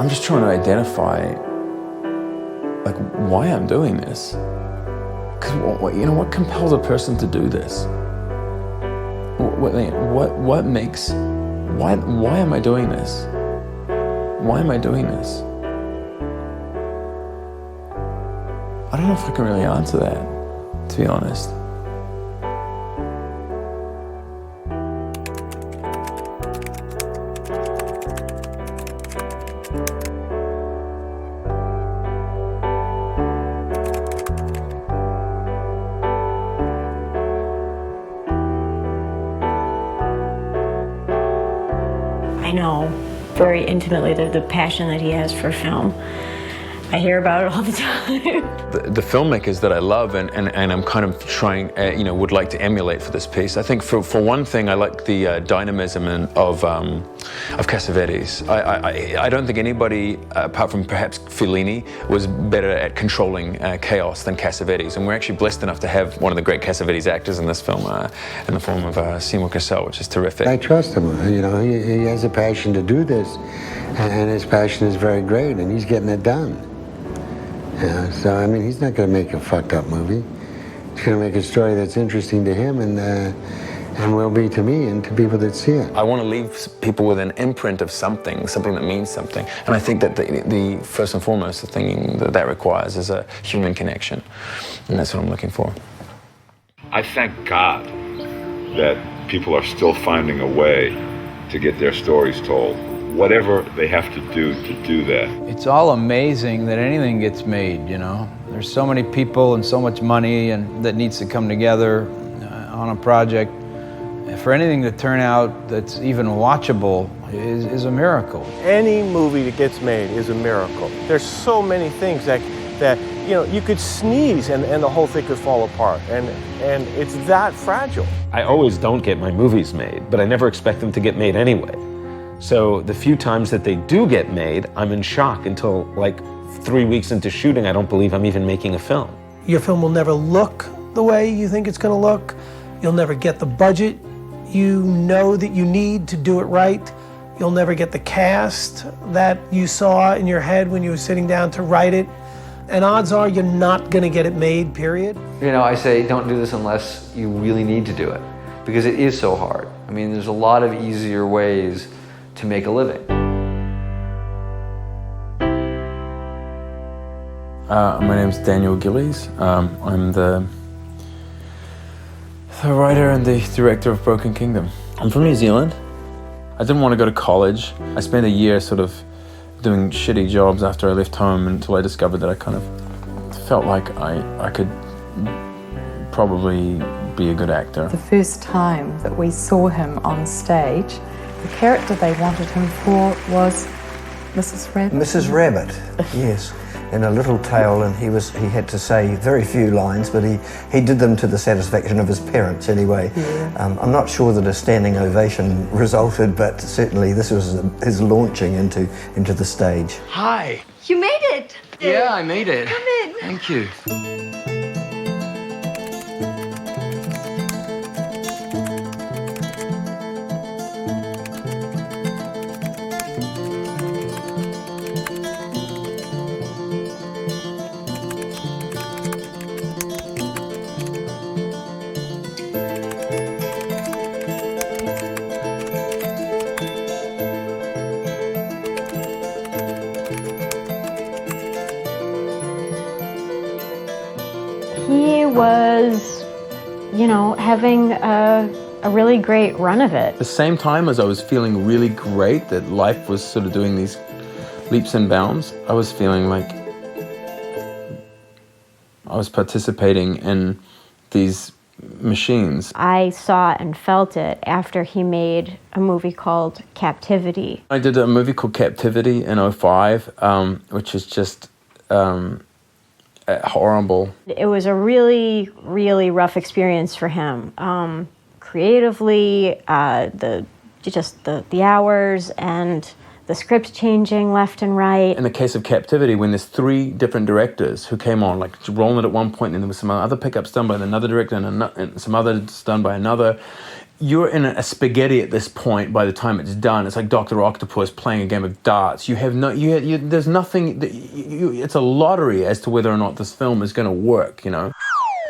I'm just trying to identify, like, why I'm doing this. Because what compels a person to do this? What makes? Why am I doing this? Why am I doing this? I don't know if I can really answer that, to be honest. I know very intimately the passion that he has for film. I hear about it all the time. The filmmakers that I love and I'm kind of trying, would like to emulate for this piece. I think for one thing, I like the dynamism of Cassavetes. I don't think anybody, apart from perhaps Fellini, was better at controlling chaos than Cassavetes. And we're actually blessed enough to have one of the great Cassavetes actors in this film, in the form of Seymour Cassel, which is terrific. I trust him. He has a passion to do this, and his passion is very great, and he's getting it done. Yeah, so, I mean, he's not going to make a fucked up movie. He's going to make a story that's interesting to him and will be to me and to people that see it. I want to leave people with an imprint of something that means something. And I think that the first and foremost, the thing that requires is a human connection. And that's what I'm looking for. I thank God that people are still finding a way to get their stories told. Whatever they have to do that. It's all amazing that anything gets made, There's so many people and so much money and that needs to come together on a project. For anything to turn out that's even watchable is a miracle. Any movie that gets made is a miracle. There's so many things that you could sneeze and the whole thing could fall apart, and it's that fragile. I always don't get my movies made, but I never expect them to get made anyway. So the few times that they do get made, I'm in shock until like 3 weeks into shooting, I don't believe I'm even making a film. Your film will never look the way you think it's going to look. You'll never get the budget you know that you need to do it right. You'll never get the cast that you saw in your head when you were sitting down to write it. And odds are you're not going to get it made, period. I say don't do this unless you really need to do it, because it is so hard. I mean, there's a lot of easier ways to make a living. My name's Daniel Gillies. I'm the writer and the director of Broken Kingdom. I'm from New Zealand. I didn't want to go to college. I spent a year sort of doing shitty jobs after I left home until I discovered that I kind of felt like I could probably be a good actor. The first time that we saw him on stage, the character they wanted him for was Mrs. Rabbit. Mrs. Rabbit, yes. In a little tale, and he had to say very few lines, but he did them to the satisfaction of his parents anyway. Yeah. I'm not sure that a standing ovation resulted, but certainly this was his launching into the stage. Hi. You made it. Yeah, I made it. Come in. Thank you. He was, having a really great run of it. At the same time as I was feeling really great that life was sort of doing these leaps and bounds, I was feeling like I was participating in these machines. I saw and felt it after he made a movie called Captivity. I did a movie called Captivity in 2005, which is just horrible. It was a really, really rough experience for him. Creatively, the hours and the script changing left and right. In the case of Captivity, when there's 3 different directors who came on, like Roland at one point, and there was some other pickups done by another director and some others done by another, you're in a spaghetti at this point. By the time it's done, it's like Dr. Octopus playing a game of darts. You have no, there's nothing. It's a lottery as to whether or not this film is going to work. You know.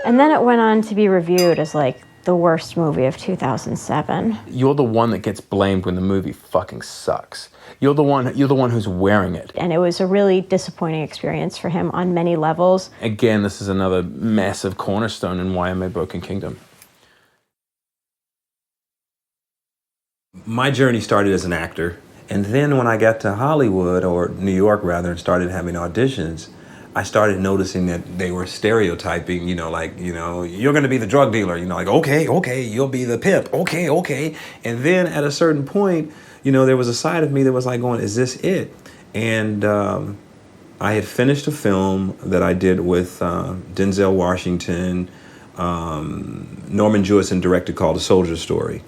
And then it went on to be reviewed as like the worst movie of 2007. You're the one that gets blamed when the movie fucking sucks. You're the one who's wearing it. And it was a really disappointing experience for him on many levels. Again, this is another massive cornerstone in why I made Broken Kingdom. My journey started as an actor, and then when I got to Hollywood, or New York rather, and started having auditions, I started noticing that they were stereotyping, you're gonna be the drug dealer, like, okay, you'll be the pimp, okay. And then at a certain point, there was a side of me that was like going, is this it? And I had finished a film that I did with Denzel Washington, Norman Jewison directed, called A Soldier's Story.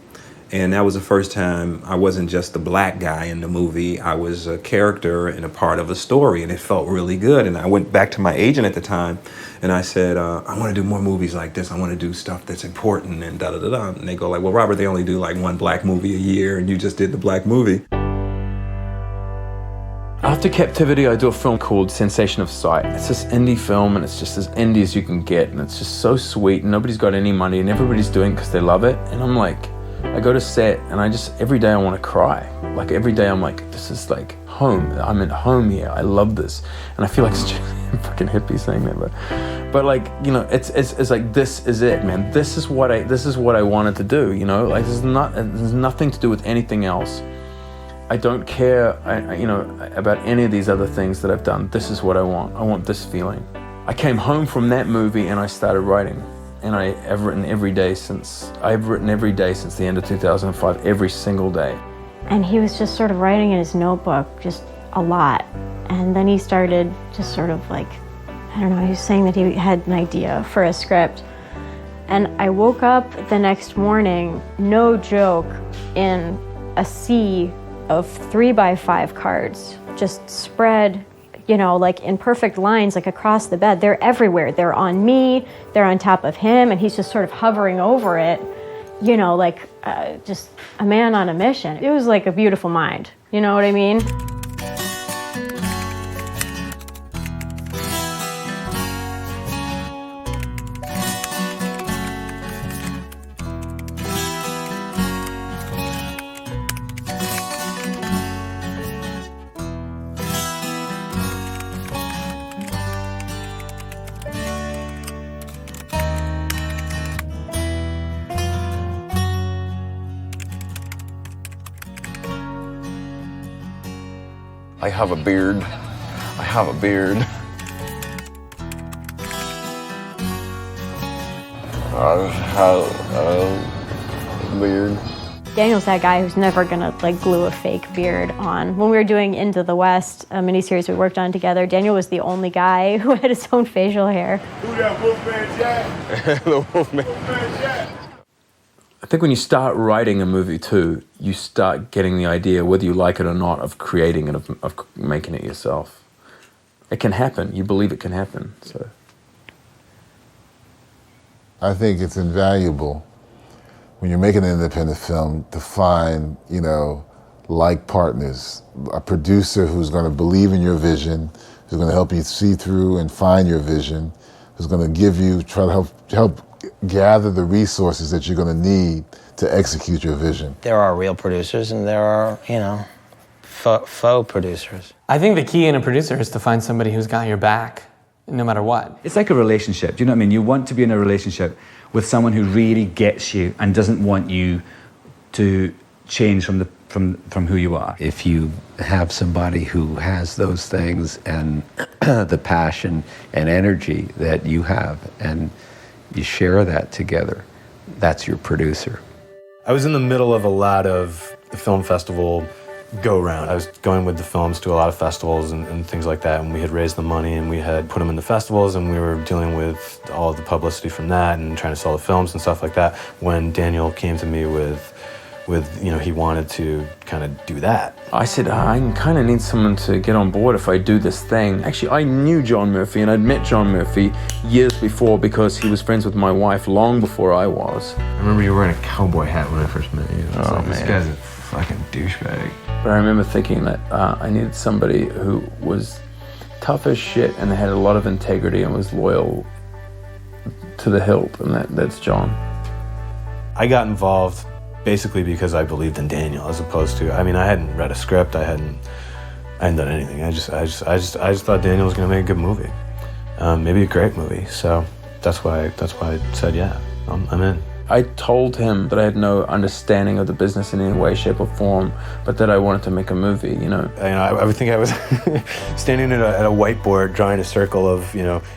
And that was the first time I wasn't just the black guy in the movie. I was a character and a part of a story, and it felt really good. And I went back to my agent at the time, and I said, I want to do more movies like this. I want to do stuff that's important, and da-da-da-da. And they go like, well, Robert, they only do like one black movie a year, and you just did the black movie. After Captivity, I do a film called Sensation of Sight. It's this indie film, and it's just as indie as you can get, and it's just so sweet, and nobody's got any money, and everybody's doing it because they love it. And I'm like, I go to set, and every day I want to cry. Like, every day I'm like, this is like home. I'm at home here. I love this. And I feel like such a fucking hippie saying that, but like, it's like, this is it, man. This is what I wanted to do, like, there's nothing to do with anything else. I don't care, about any of these other things that I've done. This is what I want. I want this feeling. I came home from that movie and I started writing. And I've written every day since the end of 2005, every single day. And he was just sort of writing in his notebook, just a lot. And then he started just sort of like, I don't know, he was saying that he had an idea for a script. And I woke up the next morning, no joke, in a sea of 3x5 cards, just spread, like in perfect lines, like across the bed. They're everywhere. They're on me, they're on top of him, and he's just sort of hovering over it, like just a man on a mission. It was like a beautiful mind, you know what I mean? I have a beard. I have a beard. I have a beard. Daniel's that guy who's never gonna like glue a fake beard on. When we were doing Into the West, a miniseries we worked on together, Daniel was the only guy who had his own facial hair. Who that Wolfman Jack? The Wolfman Jack. I think when you start writing a movie too, you start getting the idea, whether you like it or not, of creating it, of making it yourself. It can happen. You believe it can happen. So I think it's invaluable when you're making an independent film to find, like partners, a producer who's going to believe in your vision, who's going to help you see through and find your vision, who's going to try to help gather the resources that you're going to need to execute your vision. There are real producers and there are, faux producers. I think the key in a producer is to find somebody who's got your back, no matter what. It's like a relationship, do you know what I mean? You want to be in a relationship with someone who really gets you and doesn't want you to change from who you are. If you have somebody who has those things and the passion and energy that you have, and you share that together, that's your producer. I was in the middle of a lot of the film festival go-round. I was going with the films to a lot of festivals and things like that, and we had raised the money and we had put them in the festivals, and we were dealing with all of the publicity from that and trying to sell the films and stuff like that, when Daniel came to me with he wanted to kind of do that. I said, I kind of need someone to get on board if I do this thing. Actually, I knew John Murphy, and I'd met John Murphy years before because he was friends with my wife long before I was. I remember you wearing a cowboy hat when I first met you. Oh, This man. guy's a fucking douchebag. But I remember thinking that I needed somebody who was tough as shit and had a lot of integrity and was loyal to the hilt, and that's John. I got involved basically because I believed in Daniel, as opposed to, I hadn't read a script, I hadn't done anything. I just thought Daniel was going to make a good movie, maybe a great movie. So that's why I said, yeah, I'm in. I told him that I had no understanding of the business in any way, shape, or form, but that I wanted to make a movie, I would think I was standing at a whiteboard drawing a circle of,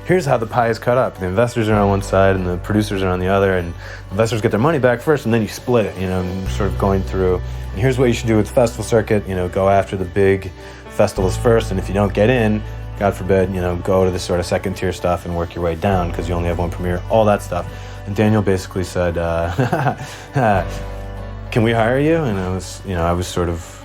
here's how the pie is cut up. The investors are on one side and the producers are on the other, and investors get their money back first and then you split it, and sort of going through, and here's what you should do with the festival circuit, go after the big festivals first, and if you don't get in, God forbid, go to the sort of second tier stuff and work your way down because you only have one premiere, all that stuff. And Daniel basically said, can we hire you? And I was sort of,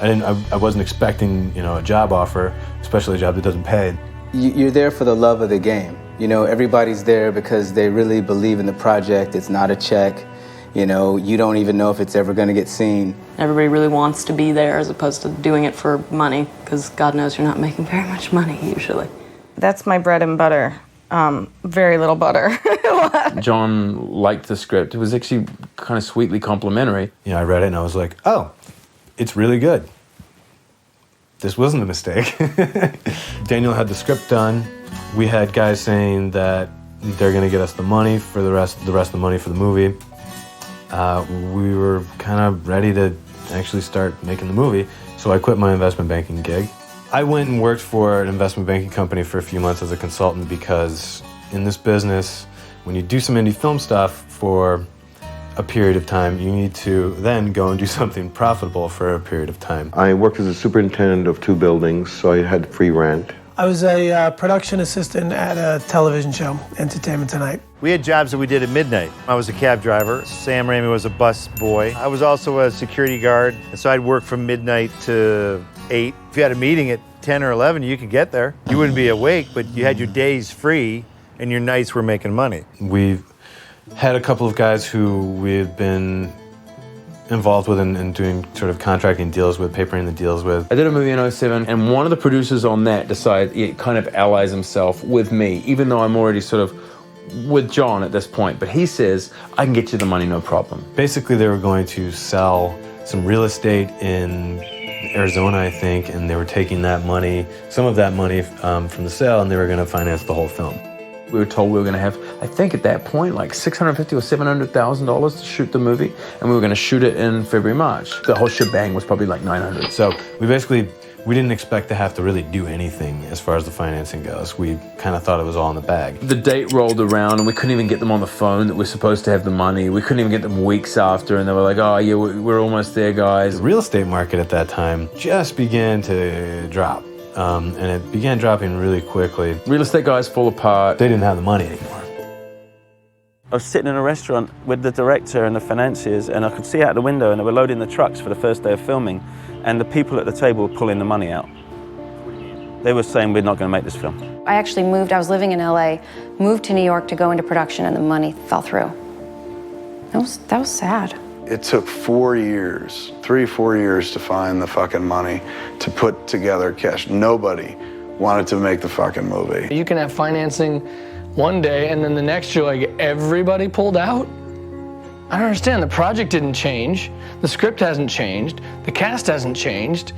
I wasn't expecting, a job offer, especially a job that doesn't pay. You're there for the love of the game. Everybody's there because they really believe in the project. It's not a check. You don't even know if it's ever going to get seen. Everybody really wants to be there as opposed to doing it for money, because God knows you're not making very much money usually. That's my bread and butter. Very little butter. John liked the script. It was actually kind of sweetly complimentary. I read it and I was like, oh, it's really good. This wasn't a mistake. Daniel had the script done. We had guys saying that they're going to get us the money for the rest of the money for the movie. We were kind of ready to actually start making the movie, so I quit my investment banking gig. I went and worked for an investment banking company for a few months as a consultant because in this business, when you do some indie film stuff for a period of time, you need to then go and do something profitable for a period of time. I worked as a superintendent of 2 buildings, so I had free rent. I was a production assistant at a television show, Entertainment Tonight. We had jobs that we did at midnight. I was a cab driver. Sam Raimi was a bus boy. I was also a security guard, and so I'd work from midnight to 8. If you had a meeting at 10 or 11, you could get there. You wouldn't be awake, but you had your days free, and your nights were making money. We had a couple of guys who we had been involved with in doing sort of contracting deals with, papering the deals with. I did a movie in 2007, and one of the producers on that decided he kind of allies himself with me, even though I'm already sort of with John at this point. But he says, I can get you the money, no problem. Basically, they were going to sell some real estate in Arizona, I think, and they were taking that money, some of that money from the sale, and they were going to finance the whole film. We were told we were going to have, I think at that point, like $650,000 or $700,000 to shoot the movie, and we were going to shoot it in February, March. The whole shebang was probably like $900,000. So we didn't expect to have to really do anything as far as the financing goes. We kind of thought it was all in the bag. The date rolled around, and we couldn't even get them on the phone that we're supposed to have the money. We couldn't even get them weeks after, and they were like, oh yeah, we're almost there, guys. The real estate market at that time just began to drop. And it began dropping really quickly. Real estate guys fall apart. They didn't have the money anymore. I was sitting in a restaurant with the director and the financiers, and I could see out the window, and they were loading the trucks for the first day of filming, and the people at the table were pulling the money out. They were saying, we're not going to make this film. I actually moved, I was living in LA, moved to New York to go into production, and the money fell through. That was sad. It took 4 years, 3-4 years to find the fucking money to put together cash. Nobody wanted to make the fucking movie. You can have financing one day and then the next year, like, everybody pulled out? I don't understand. The project didn't change. The script hasn't changed. The cast hasn't changed.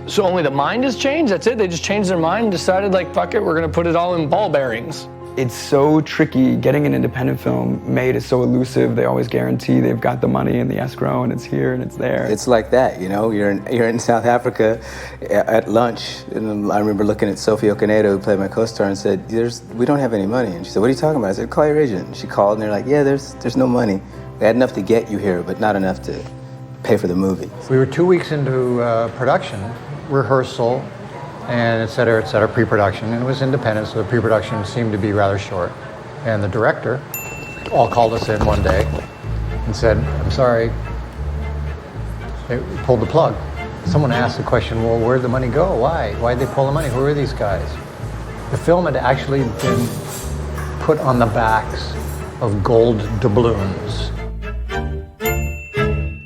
So only the mind has changed? That's it? They just changed their mind and decided, like, fuck it, we're gonna put it all in ball bearings. It's so tricky. Getting an independent film made is so elusive. They always guarantee they've got the money in the escrow and it's here and it's there. It's like that, You're in South Africa at lunch, and I remember looking at Sophie Okonedo, who played my co-star, and said, "We don't have any money." And she said, "What are you talking about?" I said, "Call your agent." And she called, and they're like, "Yeah, there's no money. They had enough to get you here, but not enough to pay for the movie." We were 2 weeks into production, rehearsal, and et cetera, pre-production, and it was independent, so the pre-production seemed to be rather short. And the director all called us in one day and said, "I'm sorry, they pulled the plug. Someone asked the question, well, where'd the money go? Why? Why'd they pull the money? Who are these guys? The film had actually been put on the backs of gold doubloons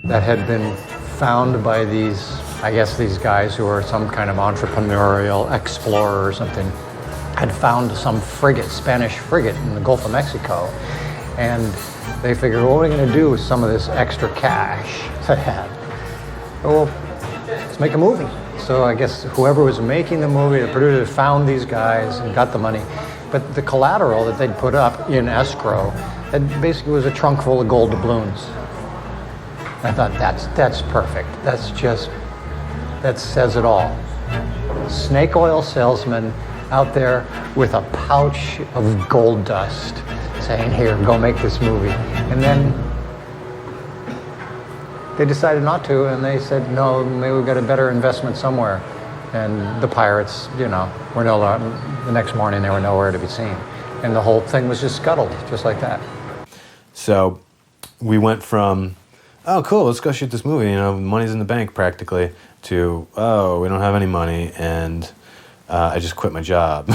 that had been found by these, I guess these guys who are some kind of entrepreneurial explorer or something, had found some frigate, Spanish frigate in the Gulf of Mexico. And they figured, well, what are we going to do with some of this extra cash they had? Well, let's make a movie. So I guess whoever was making the movie, the producer, found these guys and got the money. But the collateral that they'd put up in escrow, it basically was a trunk full of gold doubloons. I thought, that's perfect. That says it all. Snake oil salesman out there with a pouch of gold dust saying, here, go make this movie. And then they decided not to, and they said, no, maybe we've got a better investment somewhere. And the pirates, were the next morning they were nowhere to be seen. And the whole thing was just scuttled, just like that. So we went from, oh, cool, let's go shoot this movie, money's in the bank practically, to, oh, we don't have any money, and I just quit my job.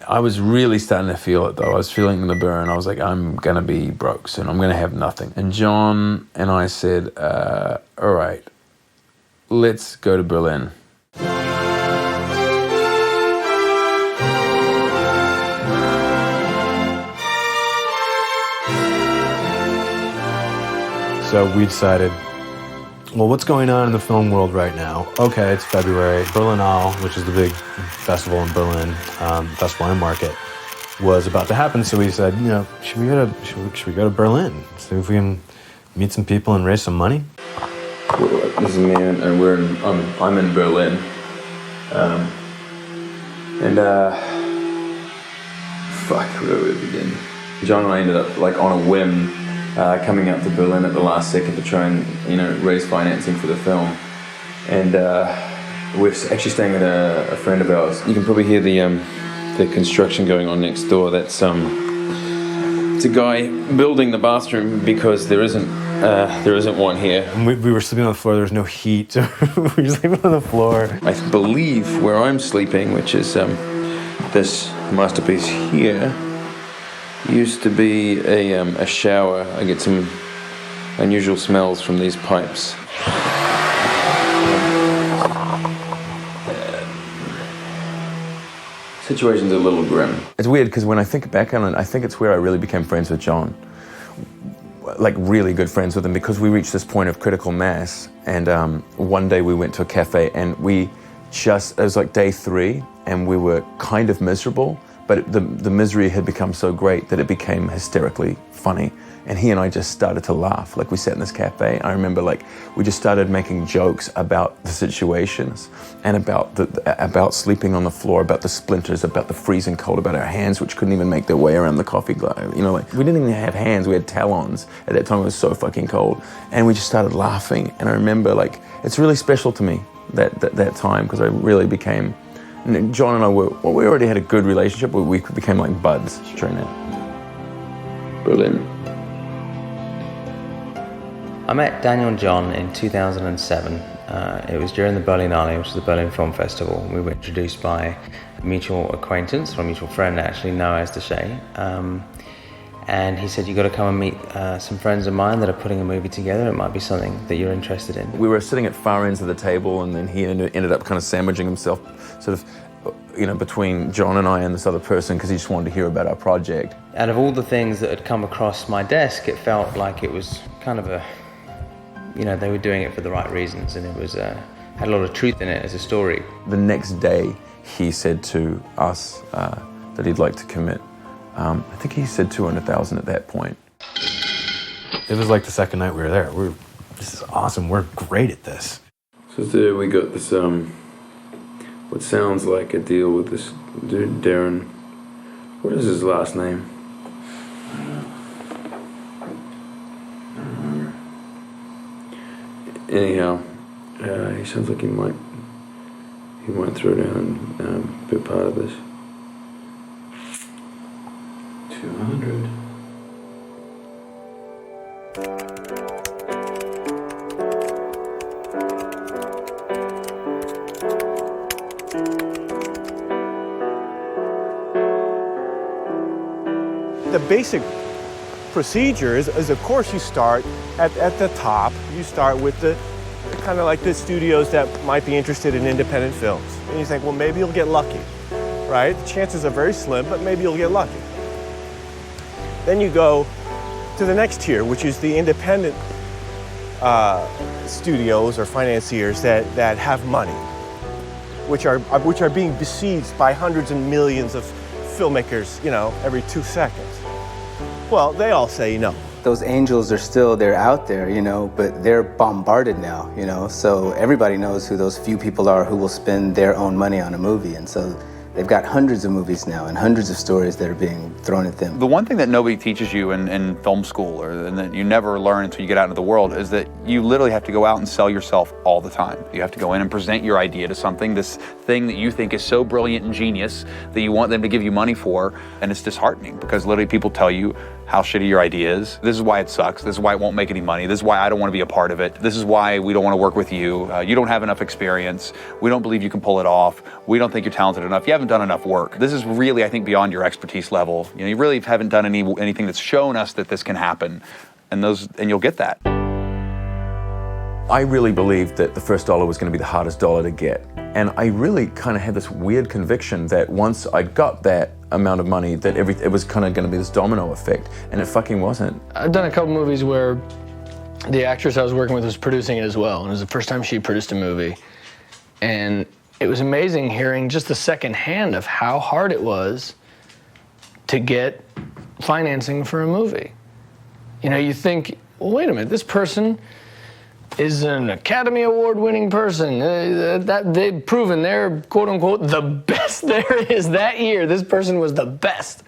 I was really starting to feel it, though. I was feeling the burn. I was like, I'm going to be broke soon. I'm going to have nothing. And John and I said, all right, let's go to Berlin. So we decided, well, what's going on in the film world right now? Okay, it's February. Berlinale, which is the big festival in Berlin, festival and market, was about to happen. So we said, should we go to Berlin? See if we can meet some people and raise some money? This is me, and I'm in Berlin. Where do we begin? John and I ended up, on a whim, coming out to Berlin at the last second to try and raise financing for the film. And we're actually staying at a friend of ours. You can probably hear the construction going on next door. That's it's a guy building the bathroom because there isn't one here. And we were sleeping on the floor. There was no heat. So we were sleeping on the floor. I believe where I'm sleeping, which is this masterpiece here, used to be a shower. I get some unusual smells from these pipes. Situation's a little grim. It's weird because when I think back on it, I think it's where I really became friends with John. Really good friends with him, because we reached this point of critical mass. And one day we went to a cafe and it was like day 3 and we were kind of miserable. But the misery had become so great that it became hysterically funny. And he and I just started to laugh. We sat in this cafe. I remember we just started making jokes about the situations and about sleeping on the floor, about the splinters, about the freezing cold, about our hands which couldn't even make their way around the coffee glass. We didn't even have hands, we had talons. At that time it was so fucking cold. And we just started laughing. And I remember it's really special to me that time, because I really became, John and I we already had a good relationship, but we became like buds during that. Berlin. I met Daniel and John in 2007. It was during the Berlinale, which is the Berlin Film Festival. We were introduced by a mutual acquaintance, or a mutual friend actually, Noaz Deshay. And he said, you've got to come and meet some friends of mine that are putting a movie together. It might be something that you're interested in. We were sitting at far ends of the table, and then he ended up kind of sandwiching himself sort of, between John and I and this other person, because he just wanted to hear about our project. Out of all the things that had come across my desk, it felt like it was kind of they were doing it for the right reasons, and it was had a lot of truth in it as a story. The next day, he said to us that he'd like to commit. I think he said $200,000 at that point. It was like the second night we were there. This is awesome. We're great at this. So there we got this, what sounds like a deal with this dude, Darren. What is his last name? Anyhow, he sounds like he might throw down and be part of this. 200. The basic procedure is of course, you start at the top. You start with the kind of like the studios that might be interested in independent films. And you think, well, maybe you'll get lucky, right? The chances are very slim, but maybe you'll get lucky. Then you go to the next tier, which is the independent studios or financiers that have money, which are being besieged by hundreds and millions of filmmakers, every 2 seconds. Well, they all say no. Those angels they're out there, but they're bombarded now, so everybody knows who those few people are who will spend their own money on a movie. And so they've got hundreds of movies now and hundreds of stories that are being thrown at them. The one thing that nobody teaches you in film school, and that you never learn until you get out into the world, is that you literally have to go out and sell yourself all the time. You have to go in and present your idea to something, this thing that you think is so brilliant and genius that you want them to give you money for, and it's disheartening because literally people tell you how shitty your idea is. This is why it sucks. This is why it won't make any money. This is why I don't want to be a part of it. This is why we don't want to work with you. You don't have enough experience. We don't believe you can pull it off. We don't think you're talented enough. You haven't done enough work. This is really, I think, beyond your expertise level. You really haven't done anything that's shown us that this can happen. And you'll get that. I really believed that the first dollar was going to be the hardest dollar to get. And I really kind of had this weird conviction that once I got that amount of money, that it was kind of going to be this domino effect, and it fucking wasn't. I've done a couple movies where the actress I was working with was producing it as well, and it was the first time she produced a movie. And it was amazing hearing just the second hand of how hard it was to get financing for a movie. You think, well, wait a minute, this person is an Academy Award winning person. That they've proven they're quote unquote the best there is that year. This person was the best.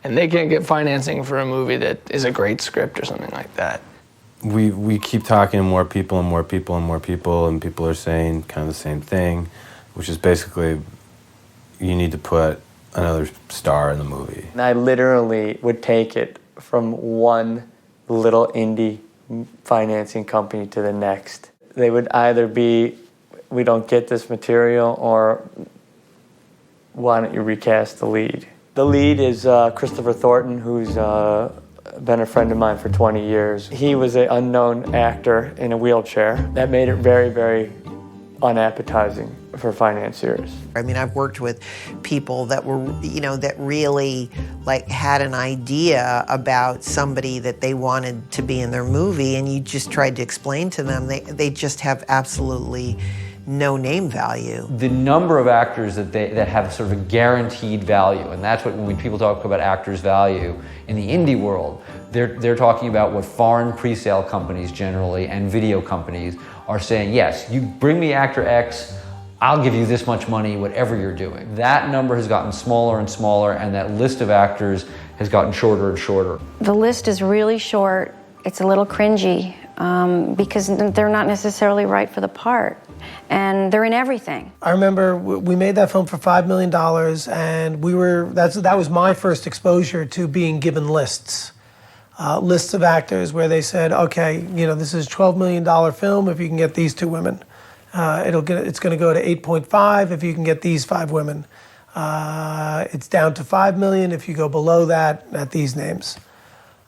And they can't get financing for a movie that is a great script or something like that. We keep talking to more people and more people and more people, and people are saying kind of the same thing, which is basically you need to put another star in the movie. I literally would take it from one little indie financing company to the next. They would either be, we don't get this material, or why don't you recast the lead? The lead is Christopher Thornton, who's been a friend of mine for 20 years. He was an unknown actor in a wheelchair. That made it very, very unappetizing for financiers. I mean, I've worked with people that were, that really had an idea about somebody that they wanted to be in their movie, and you just tried to explain to them, they just have absolutely no name value. The number of actors that have sort of a guaranteed value, and that's what when people talk about actors' value in the indie world, they're talking about what foreign pre-sale companies generally and video companies are saying, yes, you bring me actor X, I'll give you this much money, whatever you're doing. That number has gotten smaller and smaller, and that list of actors has gotten shorter and shorter. The list is really short. It's a little cringy because they're not necessarily right for the part. And they're in everything. I remember we made that film for $5 million, and that was my first exposure to being given lists. Lists of actors where they said, okay, this is a $12 million film if you can get these 2 women. It's going to go to 8.5 if you can get these 5 women. It's down to 5 million if you go below that at these names.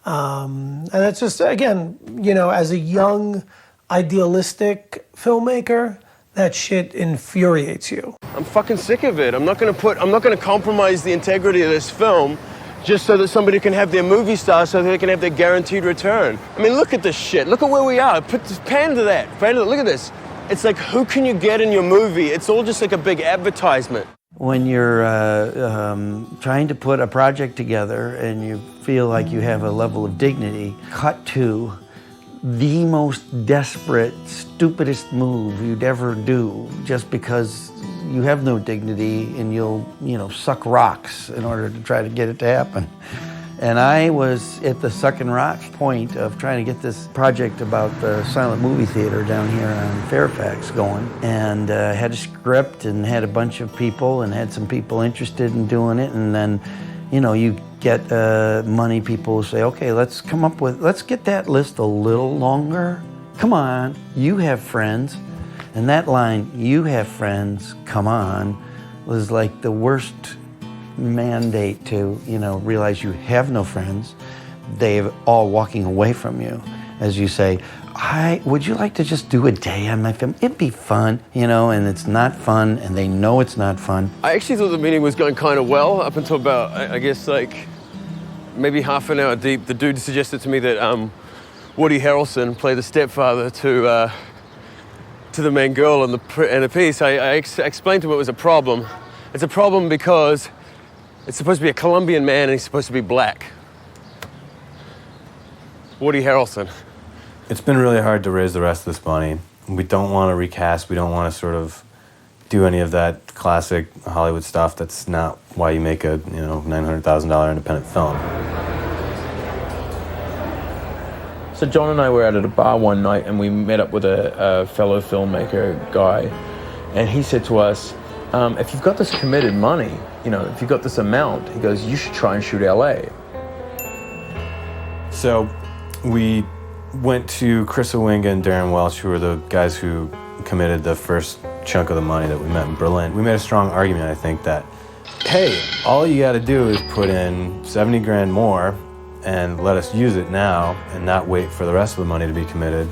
And that's just, again, as a young, idealistic filmmaker, that shit infuriates you. I'm fucking sick of it. I'm not gonna compromise the integrity of this film just so that somebody can have their movie star, so they can have their guaranteed return. I mean, look at this shit. Look at where we are. Pan to that. Look at this. It's like, who can you get in your movie? It's all just like a big advertisement. When you're trying to put a project together and you feel like you have a level of dignity, cut to the most desperate, stupidest move you'd ever do just because you have no dignity and you'll, suck rocks in order to try to get it to happen. And I was at the sucking rock point of trying to get this project about the silent movie theater down here on Fairfax going, and had a script and had a bunch of people and had some people interested in doing it, and then, you get money, people say, okay, let's get that list a little longer. Come on, you have friends. And that line, you have friends, come on, was like the worst mandate to, realize you have no friends. They're all walking away from you. As you say, would you like to just do a day on my film? It'd be fun, and it's not fun, and they know it's not fun. I actually thought the meeting was going kind of well up until about, I guess, like maybe half an hour deep. The dude suggested to me that Woody Harrelson play the stepfather to the main girl in the piece. I explained to him it was a problem. It's a problem because it's supposed to be a Colombian man and he's supposed to be black. Woody Harrelson. It's been really hard to raise the rest of this money. We don't want to recast. We don't want to sort of do any of that classic Hollywood stuff. That's not why you make a $900,000 independent film. So John and I were out at a bar one night and we met up with a fellow filmmaker guy, and he said to us, if you've got this committed money, if you've got this amount, he goes, you should try and shoot LA. So we went to Chris Owinga and Darren Welch, who were the guys who committed the first chunk of the money that we met in Berlin. We made a strong argument, I think, that, hey, all you gotta do is put in 70 grand more and let us use it now and not wait for the rest of the money to be committed,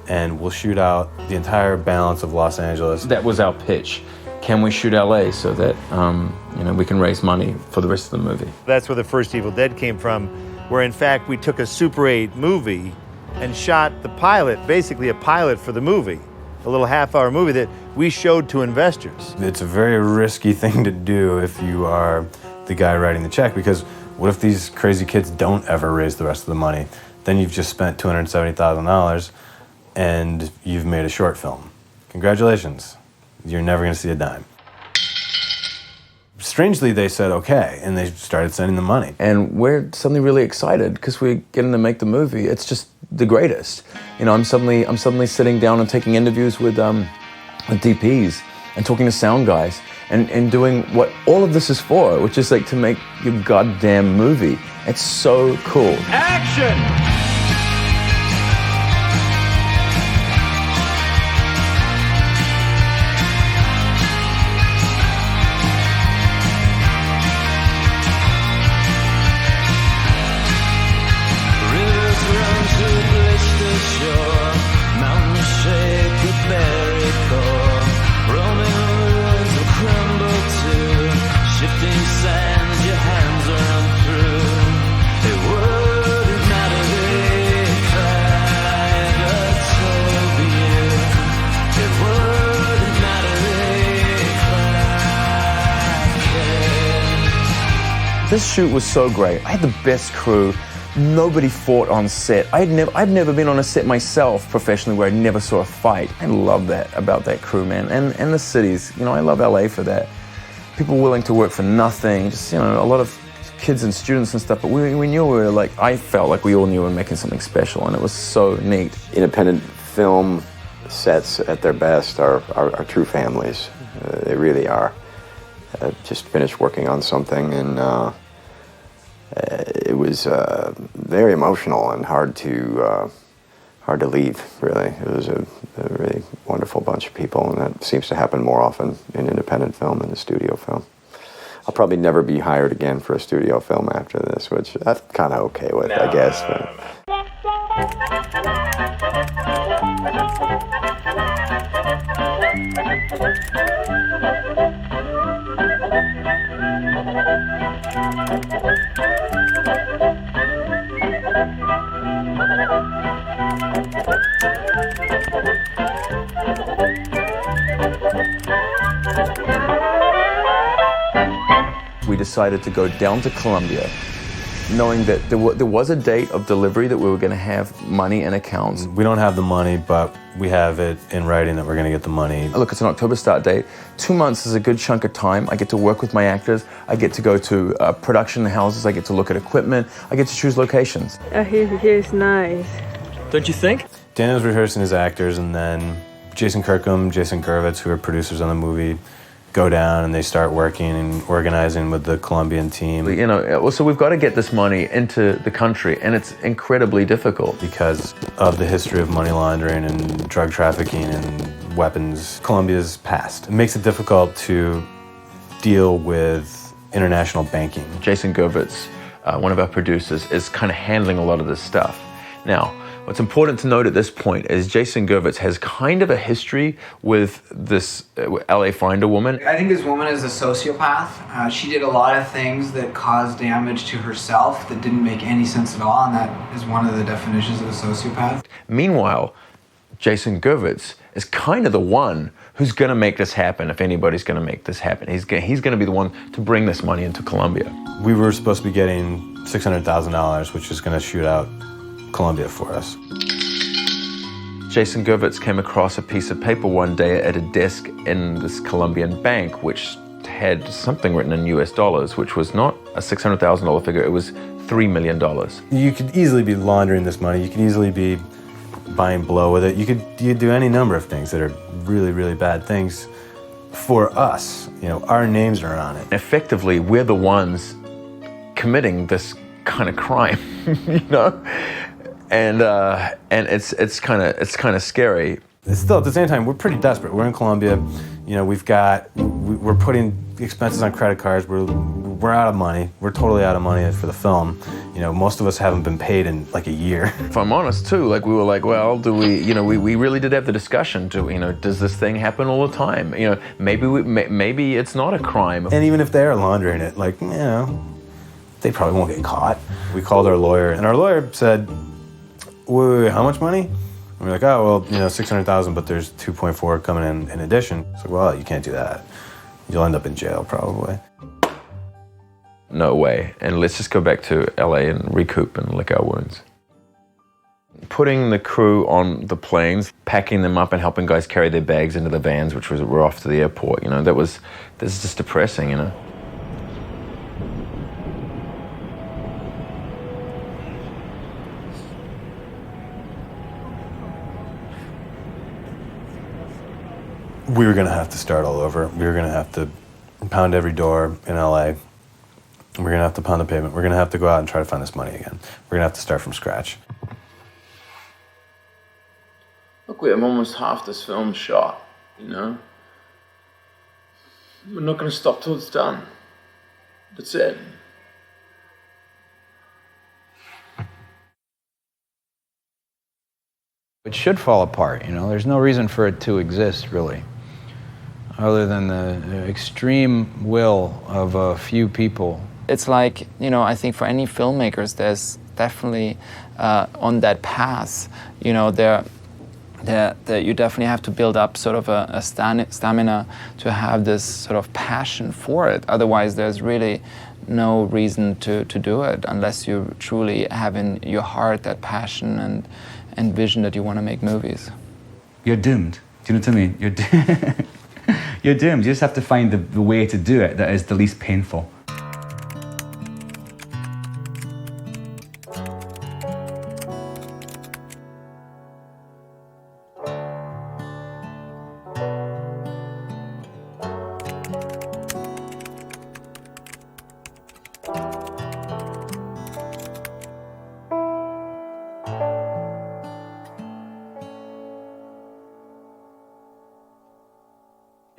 and we'll shoot out the entire balance of Los Angeles. That was our pitch. Can we shoot LA so that we can raise money for the rest of the movie? That's where the first Evil Dead came from, where in fact we took a Super 8 movie and shot the pilot, basically a pilot for the movie, a little half-hour movie that we showed to investors. It's a very risky thing to do if you are the guy writing the check, because what if these crazy kids don't ever raise the rest of the money? Then you've just spent $270,000 and you've made a short film. Congratulations, you're never gonna see a dime. Strangely, they said okay, and they started sending the money. And we're suddenly really excited because we're getting to make the movie. It's just the greatest. I'm suddenly sitting down and taking interviews with DPs and talking to sound guys and doing what all of this is for, which is like to make your goddamn movie. It's so cool. Action! This shoot was so great. I had the best crew. Nobody fought on set. I've never been on a set myself professionally where I never saw a fight. I love that about that crew, man. And the cities. I love LA for that. People willing to work for nothing. Just, a lot of kids and students and stuff. But we knew we were like, I felt like we all knew we were making something special, and it was so neat. Independent film sets at their best are true families. They really are. Just finished working on something, and it was very emotional and hard to leave, really. It was a really wonderful bunch of people, and that seems to happen more often in independent film than in studio film. I'll probably never be hired again for a studio film after this, which I'm kind of okay with, I guess. We decided to go down to Colombia, knowing that there was a date of delivery that we were going to have money in accounts. We don't have the money, but we have it in writing that we're going to get the money. Look, it's an October start date. 2 months is a good chunk of time. I get to work with my actors. I get to go to production houses. I get to look at equipment. I get to choose locations. He's nice. Don't you think? Daniel's rehearsing his actors, and then Jason Kirkham, Jason Gurvitz, who are producers on the movie, go down and they start working and organizing with the Colombian team. So we've got to get this money into the country, and it's incredibly difficult. Because of the history of money laundering and drug trafficking and weapons, Colombia's past. It makes it difficult to deal with international banking. Jason Gervitz, one of our producers, is kind of handling a lot of this stuff. Now, what's important to note at this point is Jason Gervitz has kind of a history with this LA Finder woman. I think this woman is a sociopath. She did a lot of things that caused damage to herself that didn't make any sense at all, and that is one of the definitions of a sociopath. Meanwhile, Jason Gervitz is kind of the one who's going to make this happen if anybody's going to make this happen. He's going to be the one to bring this money into Colombia. We were supposed to be getting $600,000, which is going to shoot out Colombia for us. Jason Gervitz came across a piece of paper one day at a desk in this Colombian bank, which had something written in US dollars, which was not a $600,000 figure, it was $3 million. You could easily be laundering this money. You could easily be buying blow with it. You could do any number of things that are really, really bad things for us. You know, our names are on it. Effectively, we're the ones committing this kind of crime, you know? And it's kind of scary. Still, at the same time, we're pretty desperate. We're in Colombia. You know, we're putting expenses on credit cards. We're out of money. We're totally out of money for the film. You know, most of us haven't been paid in like a year. If I'm honest too, like we were like, well, do we, you know, we really did have the discussion. Does this thing happen all the time? You know, maybe it's not a crime. And even if they are laundering it, like, you know, they probably won't get caught. We called our lawyer, and our lawyer said, wait, how much money? And we're like, oh, well, you know, 600,000, but there's 2.4 coming in addition. It's like, well, you can't do that. You'll end up in jail, probably. No way. And let's just go back to LA and recoup and lick our wounds. Putting the crew on the planes, packing them up and helping guys carry their bags into the vans, which were off to the airport, you know, this is just depressing, you know. We were gonna have to start all over. We were gonna have to pound every door in LA. We're gonna have to pound the pavement. We're gonna have to go out and try to find this money again. We're gonna have to start from scratch. Look, we have almost half this film shot, you know? We're not gonna stop till it's done. That's it. It should fall apart, you know? There's no reason for it to exist, really, other than the extreme will of a few people. It's like, you know, I think for any filmmakers, there's definitely on that path, you know, you definitely have to build up sort of a stamina to have this sort of passion for it. Otherwise, there's really no reason to do it unless you truly have in your heart that passion and vision that you want to make movies. You're doomed. Do you know what I mean? You're doomed. You just have to find the way to do it that is the least painful.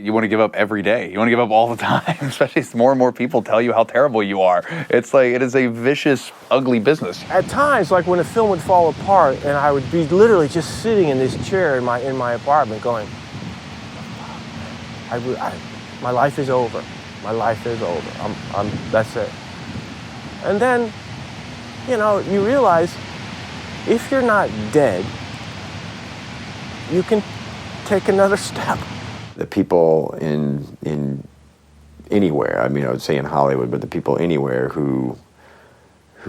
You want to give up every day. You want to give up all the time, especially as more and more people tell you how terrible you are. It's like, it is a vicious, ugly business. At times, like when a film would fall apart and I would be literally just sitting in this chair in my apartment going, my life is over. My life is over. That's it. And then, you know, you realize if you're not dead, you can take another step. The people in anywhere, I mean, I would say in Hollywood, but the people anywhere who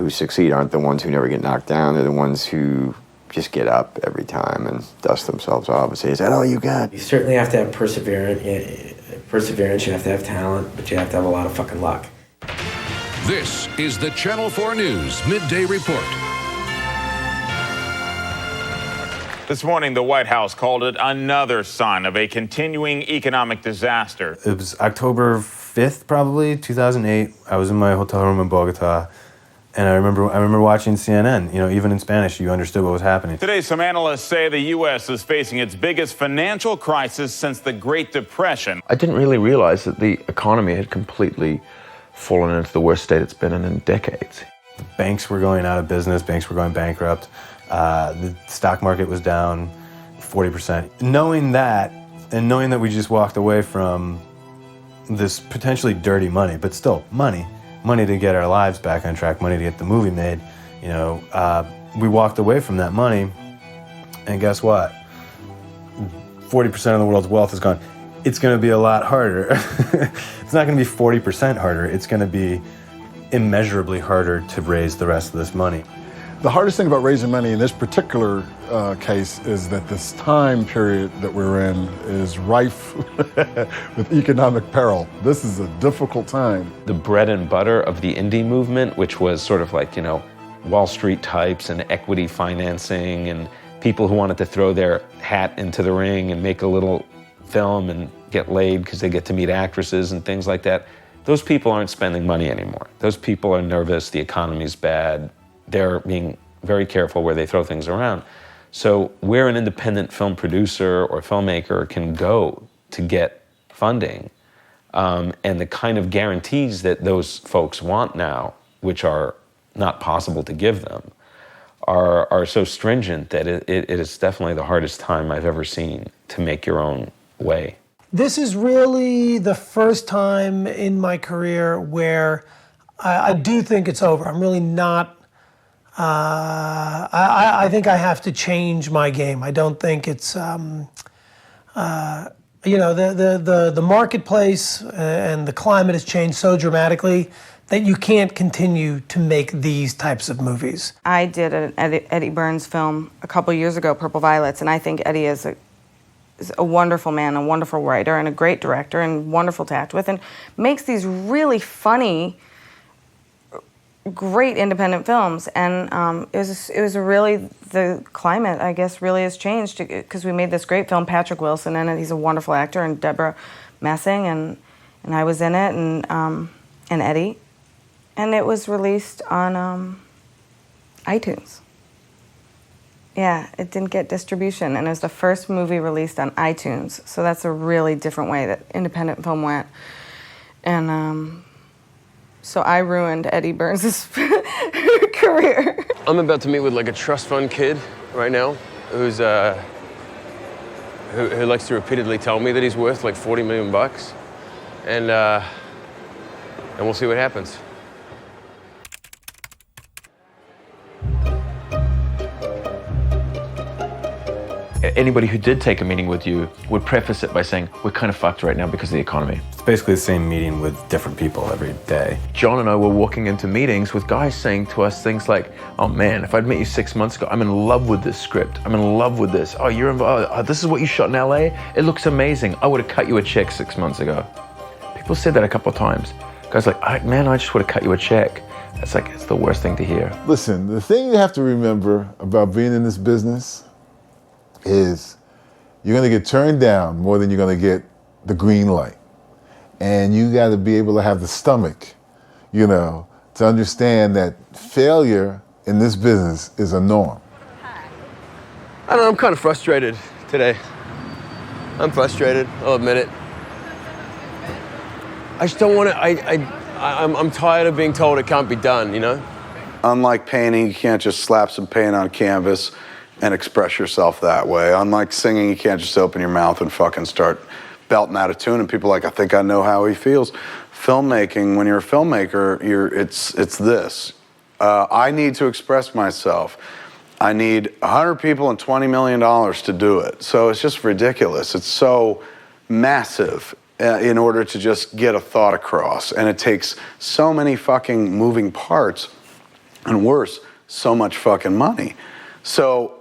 succeed aren't the ones who never get knocked down. They're the ones who just get up every time and dust themselves off and say, is that all you got? You certainly have to have perseverance, you have to have talent, but you have to have a lot of fucking luck. This is the Channel 4 News Midday Report. This morning, the White House called it another sign of a continuing economic disaster. It was October 5th, probably, 2008. I was in my hotel room in Bogota, and I remember watching CNN. You know, even in Spanish, you understood what was happening. Today, some analysts say the U.S. is facing its biggest financial crisis since the Great Depression. I didn't really realize that the economy had completely fallen into the worst state it's been in decades. Banks were going out of business, banks were going bankrupt, the stock market was down 40%. Knowing that, and knowing that we just walked away from this potentially dirty money, but still money to get our lives back on track, money to get the movie made, we walked away from that money, and guess what? 40% of the world's wealth is gone. It's going to be a lot harder. It's not going to be 40% harder. It's going to be immeasurably harder to raise the rest of this money. The hardest thing about raising money in this particular case is that this time period that we're in is rife with economic peril. This is a difficult time. The bread and butter of the indie movement, which was sort of like, Wall Street types and equity financing and people who wanted to throw their hat into the ring and make a little film and get laid because they get to meet actresses and things like that. Those people aren't spending money anymore. Those people are nervous, the economy's bad. They're being very careful where they throw things around. So where an independent film producer or filmmaker can go to get funding, and the kind of guarantees that those folks want now, which are not possible to give them, are so stringent that it is definitely the hardest time I've ever seen to make your own way. This is really the first time in my career where I do think it's over. I'm really not, I think I have to change my game. I don't think it's, the marketplace and the climate has changed so dramatically that you can't continue to make these types of movies. I did an Eddie Burns film a couple years ago, Purple Violets, and I think Eddie is a wonderful man, a wonderful writer, and a great director, and wonderful to act with, and makes these really funny, great independent films. And it was really, the climate, I guess, really has changed because we made this great film, Patrick Wilson, and he's a wonderful actor, and Deborah Messing, and I was in it, and Eddie. And it was released on iTunes. Yeah, it didn't get distribution, and it was the first movie released on iTunes. So that's a really different way that independent film went. And so I ruined Eddie Burns' career. I'm about to meet with like a trust fund kid right now who's who likes to repeatedly tell me that he's worth like $40 million, and we'll see what happens. Anybody who did take a meeting with you would preface it by saying, we're kind of fucked right now because of the economy. It's basically the same meeting with different people every day. John and I were walking into meetings with guys saying to us things like, oh man, if I'd met you 6 months ago, I'm in love with this script. I'm in love with this. Oh, you're involved. Oh, this is what you shot in LA? It looks amazing. I would have cut you a check 6 months ago. People said that a couple of times. Guys like, man, I just would have cut you a check. It's like, it's the worst thing to hear. Listen, the thing you have to remember about being in this business is you're going to get turned down more than you're going to get the green light. And you got to be able to have the stomach, to understand that failure in this business is a norm. I don't know, I'm kind of frustrated today. I'm frustrated, I'll admit it. I just don't want to, I'm tired of being told it can't be done, Unlike painting, you can't just slap some paint on canvas and express yourself that way. Unlike singing, you can't just open your mouth and fucking start belting out a tune and people are like, I think I know how he feels. Filmmaking, when you're a filmmaker, it's this. I need to express myself. I need 100 people and $20 million to do it. So it's just ridiculous. It's so massive in order to just get a thought across. And it takes so many fucking moving parts, and worse, so much fucking money. So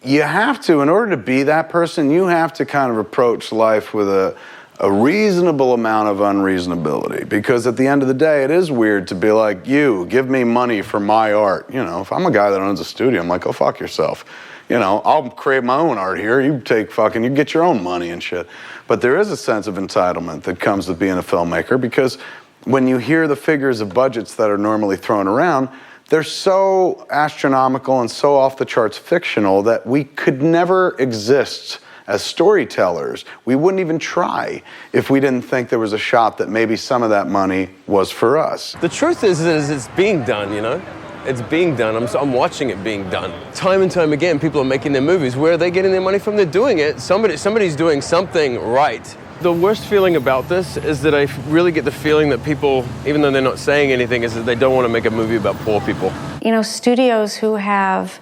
you have to, in order to be that person, you have to kind of approach life with a reasonable amount of unreasonability. Because at the end of the day, it is weird to be like, you, give me money for my art. If I'm a guy that owns a studio, I'm like, go fuck yourself. I'll create my own art here. You get your own money and shit. But there is a sense of entitlement that comes with being a filmmaker, because when you hear the figures of budgets that are normally thrown around, they're so astronomical and so off the charts fictional that we could never exist as storytellers. We wouldn't even try if we didn't think there was a shot that maybe some of that money was for us. The truth is it's being done, you know? It's being done. I'm watching it being done. Time and time again, people are making their movies. Where are they getting their money from? They're doing it. Somebody's doing something right. The worst feeling about this is that I really get the feeling that people, even though they're not saying anything, is that they don't want to make a movie about poor people. You know, studios who have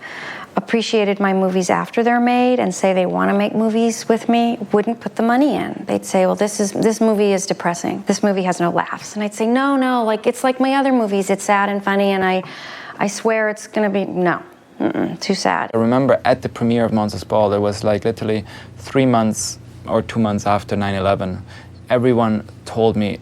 appreciated my movies after they're made and say they want to make movies with me wouldn't put the money in. They'd say, well, this movie is depressing. This movie has no laughs. And I'd say, no, like it's like my other movies. It's sad and funny, and I swear it's going to be, no, too sad. I remember at the premiere of Monsters Ball, there was like literally 3 months or 2 months after 9/11, everyone told me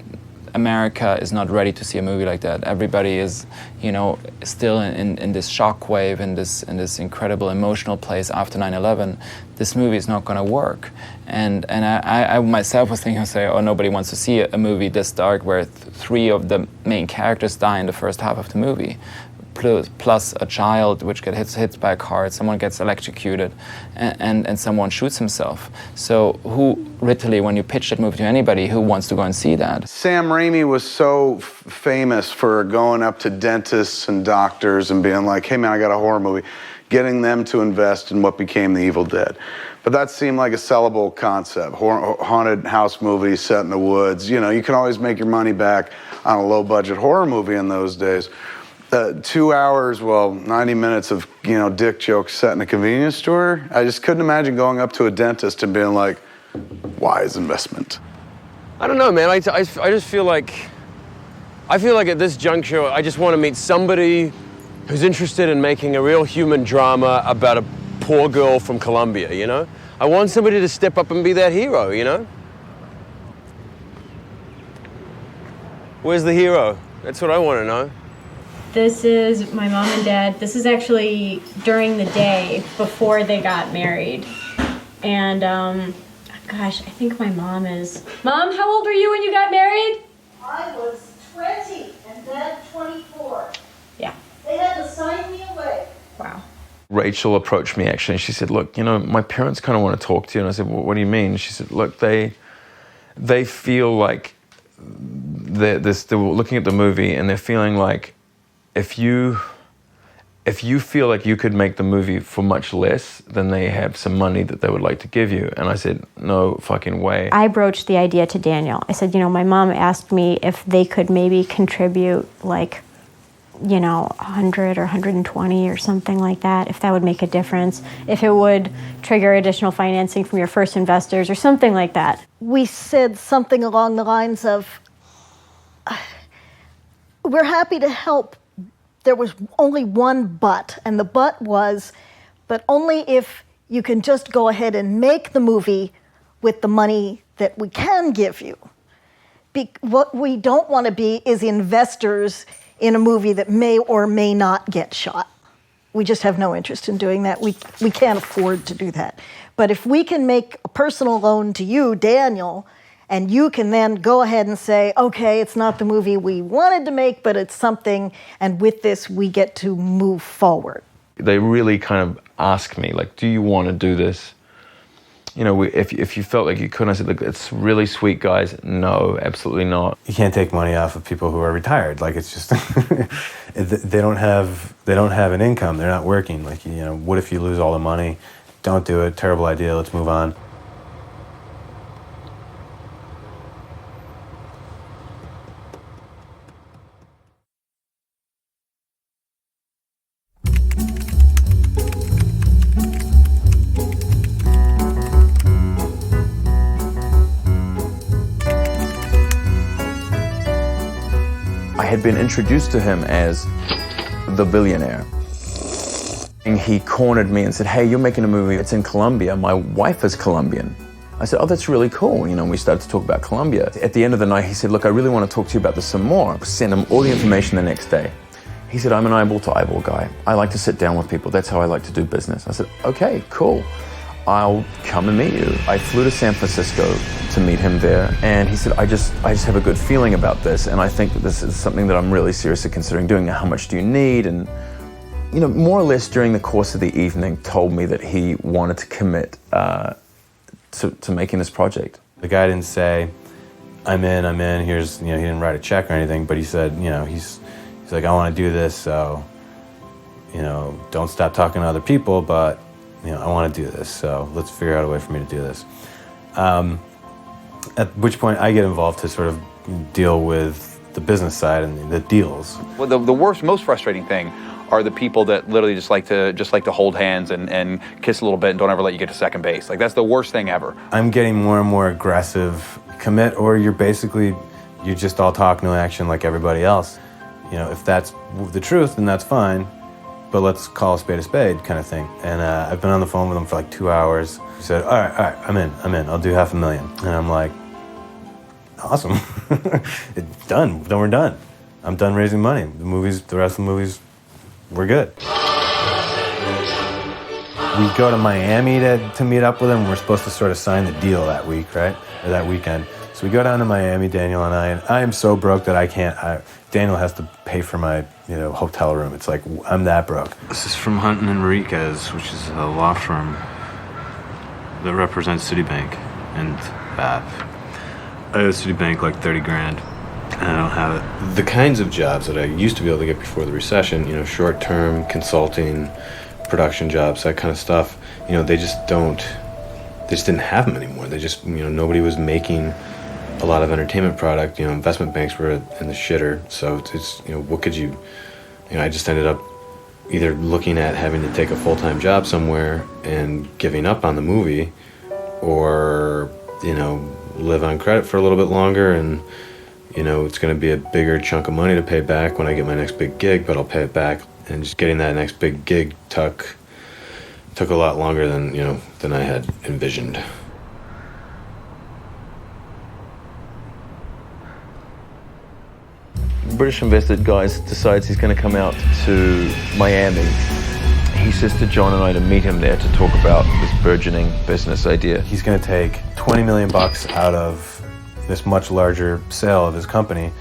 America is not ready to see a movie like that. Everybody is, you know, still in this shockwave, in this incredible emotional place after 9/11. This movie is not going to work. And I myself was thinking, oh, nobody wants to see a movie this dark where 3 of the main characters die in the first half of the movie. Plus a child which gets hit by a car, someone gets electrocuted, and someone shoots himself. So who, literally, when you pitch that movie to anybody, who wants to go and see that? Sam Raimi was so famous for going up to dentists and doctors and being like, hey man, I got a horror movie, getting them to invest in what became The Evil Dead. But that seemed like a sellable concept. Haunted house movies set in the woods. You know, you can always make your money back on a low-budget horror movie in those days. 2 hours, 90 minutes of, you know, dick jokes set in a convenience store. I just couldn't imagine going up to a dentist and being like, wise investment. I don't know, man. I just feel like at this juncture, I just want to meet somebody who's interested in making a real human drama about a poor girl from Colombia, you know? I want somebody to step up and be that hero, you know? Where's the hero? That's what I want to know. This is my mom and dad. This is actually during the day before they got married. And, gosh, I think my mom is... Mom, how old were you when you got married? I was 20 and Dad 24. Yeah. They had to sign me away. Wow. Rachel approached me actually and she said, look, you know, my parents kind of want to talk to you. And I said, well, what do you mean? She said, look, they feel like they're looking at the movie and they're feeling like if you feel like you could make the movie for much less, then they have some money that they would like to give you. And I said, no fucking way. I broached the idea to Daniel. I said, you know, my mom asked me if they could maybe contribute like, you know, 100 or 120 or something like that, if that would make a difference, if it would trigger additional financing from your first investors or something like that. We said something along the lines of, we're happy to help. There was only one but, and the but was, but only if you can just go ahead and make the movie with the money that we can give you. What we don't want to be is investors in a movie that may or may not get shot. We just have no interest in doing that. We can't afford to do that. But if we can make a personal loan to you, Daniel, and you can then go ahead and say, okay, it's not the movie we wanted to make, but it's something, and with this, we get to move forward. They really kind of ask me, like, do you want to do this? You know, if you felt like you couldn't, I said, look, it's really sweet, guys. No, absolutely not. You can't take money off of people who are retired. Like, it's just, they don't have an income. They're not working. Like, you know, what if you lose all the money? Don't do it. Terrible idea. Let's move on. I had been introduced to him as the billionaire. And he cornered me and said, hey, you're making a movie, it's in Colombia. My wife is Colombian. I said, oh, that's really cool. You know, we started to talk about Colombia. At the end of the night, he said, look, I really want to talk to you about this some more. Send him all the information the next day. He said, I'm an eyeball-to-eyeball guy. I like to sit down with people. That's how I like to do business. I said, okay, cool. I'll come and meet you. I flew to San Francisco to meet him there, and he said, I just have a good feeling about this, and I think that this is something that I'm really seriously considering doing. How much do you need? And, you know, more or less during the course of the evening, told me that he wanted to commit to making this project. The guy didn't say, I'm in, here's, he didn't write a check or anything, but he said, he's like, I want to do this, so, don't stop talking to other people, but, I want to do this, so let's figure out a way for me to do this. At which point I get involved to sort of deal with the business side and the deals. Well, the worst, most frustrating thing are the people that literally just like to hold hands and kiss a little bit and don't ever let you get to second base. Like, that's the worst thing ever. I'm getting more and more aggressive. Commit, or you're just all talk, no action like everybody else. If that's the truth, then that's fine, but let's call a spade kind of thing. And I've been on the phone with him for like 2 hours. He said, all right, I'm in, I'll do $500,000. And I'm like, awesome, it's done, then we're done. I'm done raising money. The rest of the movies, we're good. We go to Miami to meet up with him. We're supposed to sort of sign the deal that week, right? Or that weekend. So we go down to Miami, Daniel and I am so broke that I can't, Daniel has to pay for my, hotel room. It's like, I'm that broke. This is from Hunt and Enriquez, which is a law firm that represents Citibank and BAP. I owe Citibank like 30 grand, and I don't have it. The kinds of jobs that I used to be able to get before the recession, short-term consulting, production jobs, that kind of stuff, they just didn't have them anymore. They just, nobody was making a lot of entertainment product. Investment banks were in the shitter. So it's what could you, I just ended up either looking at having to take a full-time job somewhere and giving up on the movie, or, live on credit for a little bit longer, and, it's going to be a bigger chunk of money to pay back when I get my next big gig, but I'll pay it back. And just getting that next big gig took a lot longer than I had envisioned. British invested guy decides he's going to come out to Miami. He says to John and I to meet him there to talk about this burgeoning business idea. He's going to take $20 million out of this much larger sale of his company,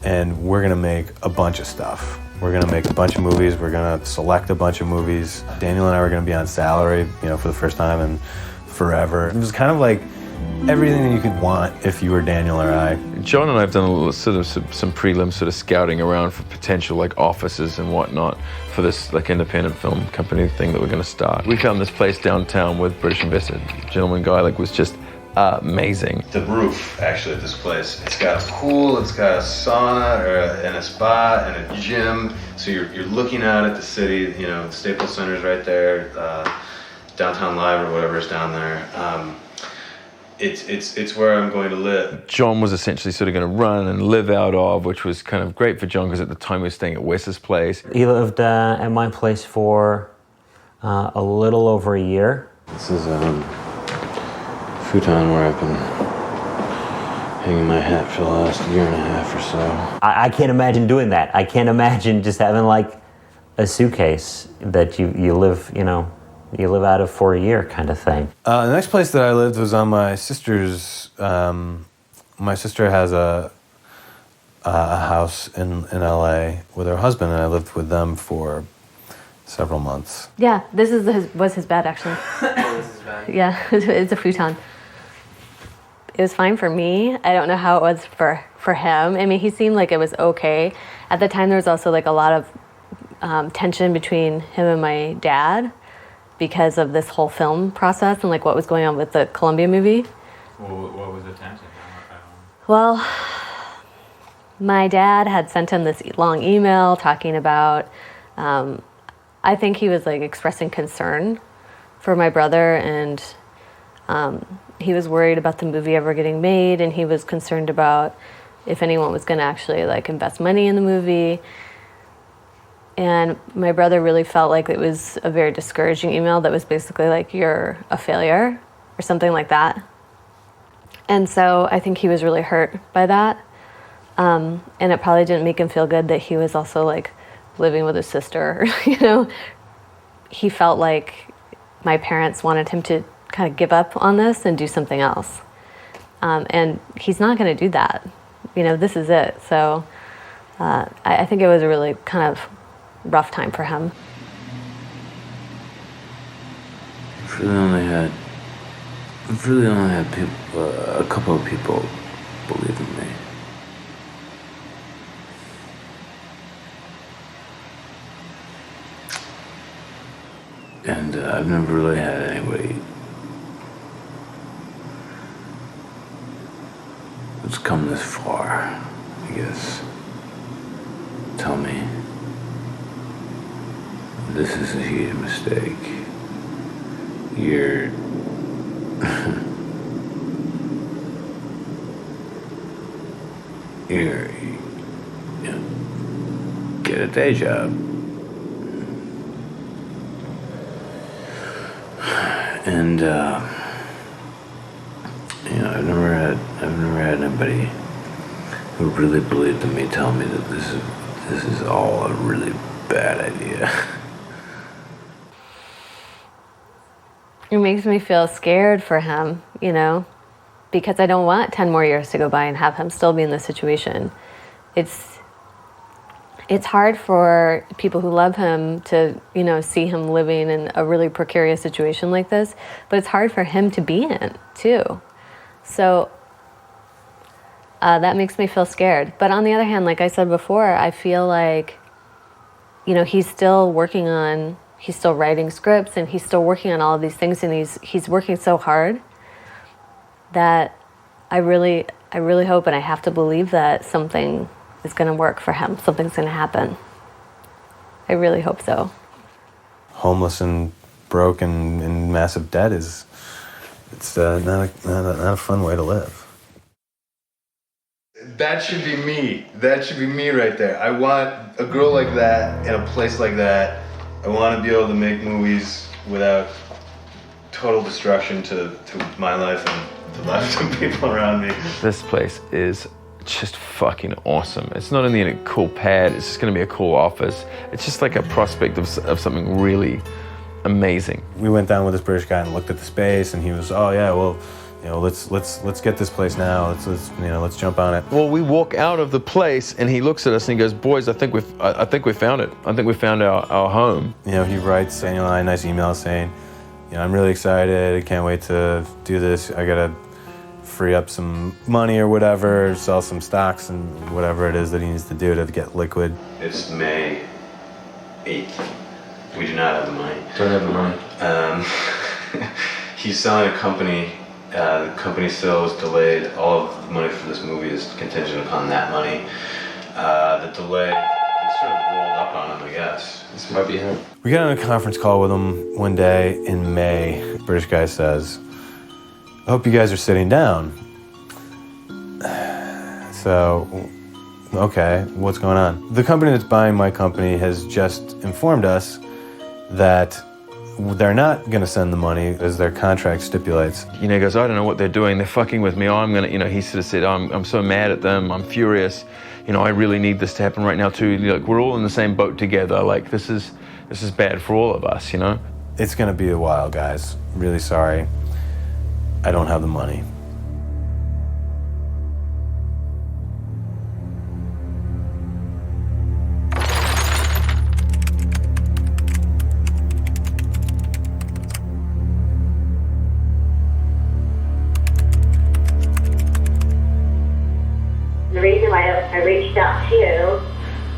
and we're going to make a bunch of stuff. We're going to make a bunch of movies. We're going to select a bunch of movies. Daniel and I were going to be on salary, for the first time in forever. It was kind of like everything that you could want if you were Daniel or I. John and I have done a little some prelim scouting around for potential offices and whatnot for this independent film company thing that we're going to start. We found this place downtown with British invested. Gentleman guy was just amazing. The roof, actually, of this place, it's got a pool, it's got a sauna and a spa and a gym. So you're looking out at the city, the Staples Center's right there, Downtown Live or whatever is down there. It's where I'm going to live. John was essentially sort of going to run and live out of, which was kind of great for John because at the time he was staying at Wes's place. He lived at my place for a little over a year. This is futon where I've been hanging my hat for the last year and a half or so. I can't imagine doing that. I can't imagine just having a suitcase that you live, you live out of for a year kind of thing. The next place that I lived was on my sister's. My sister has a house in LA with her husband, and I lived with them for several months. Yeah, this was his bed actually. This is his bed. Yeah, it's a futon. It was fine for me. I don't know how it was for him. I mean, he seemed like it was okay. At the time, there was also a lot of tension between him and my dad because of this whole film process and what was going on with the Columbia movie. Well, what was the tension? Well, my dad had sent him this long email talking about, I think he was expressing concern for my brother, and he was worried about the movie ever getting made, and he was concerned about if anyone was going to actually invest money in the movie. And my brother really felt like it was a very discouraging email that was basically you're a failure or something like that. And so I think he was really hurt by that. And it probably didn't make him feel good that he was also living with his sister. He felt like my parents wanted him to kind of give up on this and do something else. And he's not going to do that. This is it. So I think it was a really kind of rough time for him. For them, they had I've really only had people, a couple of people believe in me. And I've never really had anybody that's come this far, I guess, tell me this is a huge mistake. You're you know, get a day job. And you know, I've never had anybody who really believed in me tell me that this is all a really bad idea. It makes me feel scared for him, you know, because I don't want 10 more years to go by and have him still be in this situation. It's hard for people who love him to, you know, see him living in a really precarious situation like this, but it's hard for him to be in, too. So that makes me feel scared. But on the other hand, like I said before, I feel like, you know, he's still writing scripts and he's still working on all of these things, and he's working so hard that I really hope, and I have to believe, that something is going to work for him. Something's going to happen. I really hope so. Homeless and broke and in massive debt it's not a fun way to live. That should be me. That should be me right there. I want a girl like that in a place like that. I want to be able to make movies without total destruction to my life and the lives of people around me. This place is just fucking awesome. It's not only in a cool pad, it's just gonna be a cool office. It's just like a prospect of something really amazing. We went down with this British guy and looked at the space, and he was, oh yeah, well, you know, let's get this place now. Let's jump on it. Well, we walk out of the place, and he looks at us and he goes, "Boys, I think we found it. I think we found our home." You know, he writes Daniel and I a nice email saying, you know, I'm really excited. I can't wait to do this. I gotta free up some money or whatever, sell some stocks and whatever it is that he needs to do to get liquid. It's May 8th. We do not have the money. Don't have the money. He's selling a company. The company sale is delayed. All of the money for this movie is contingent upon that money. The delay is sort of rolled up on him, I guess. This might be him. We got on a conference call with him one day in May. The British guy says, I hope you guys are sitting down. So, okay, what's going on? The company that's buying my company has just informed us that they're not going to send the money as their contract stipulates. You know, he goes, I don't know what they're doing. They're fucking with me. I'm gonna, you know, he sort of said, I'm so mad at them. I'm furious. You know, I really need this to happen right now too. Like, we're all in the same boat together. Like, this is bad for all of us, you know? It's going to be a while, guys. Really sorry. I don't have the money. The reason why I reached out to you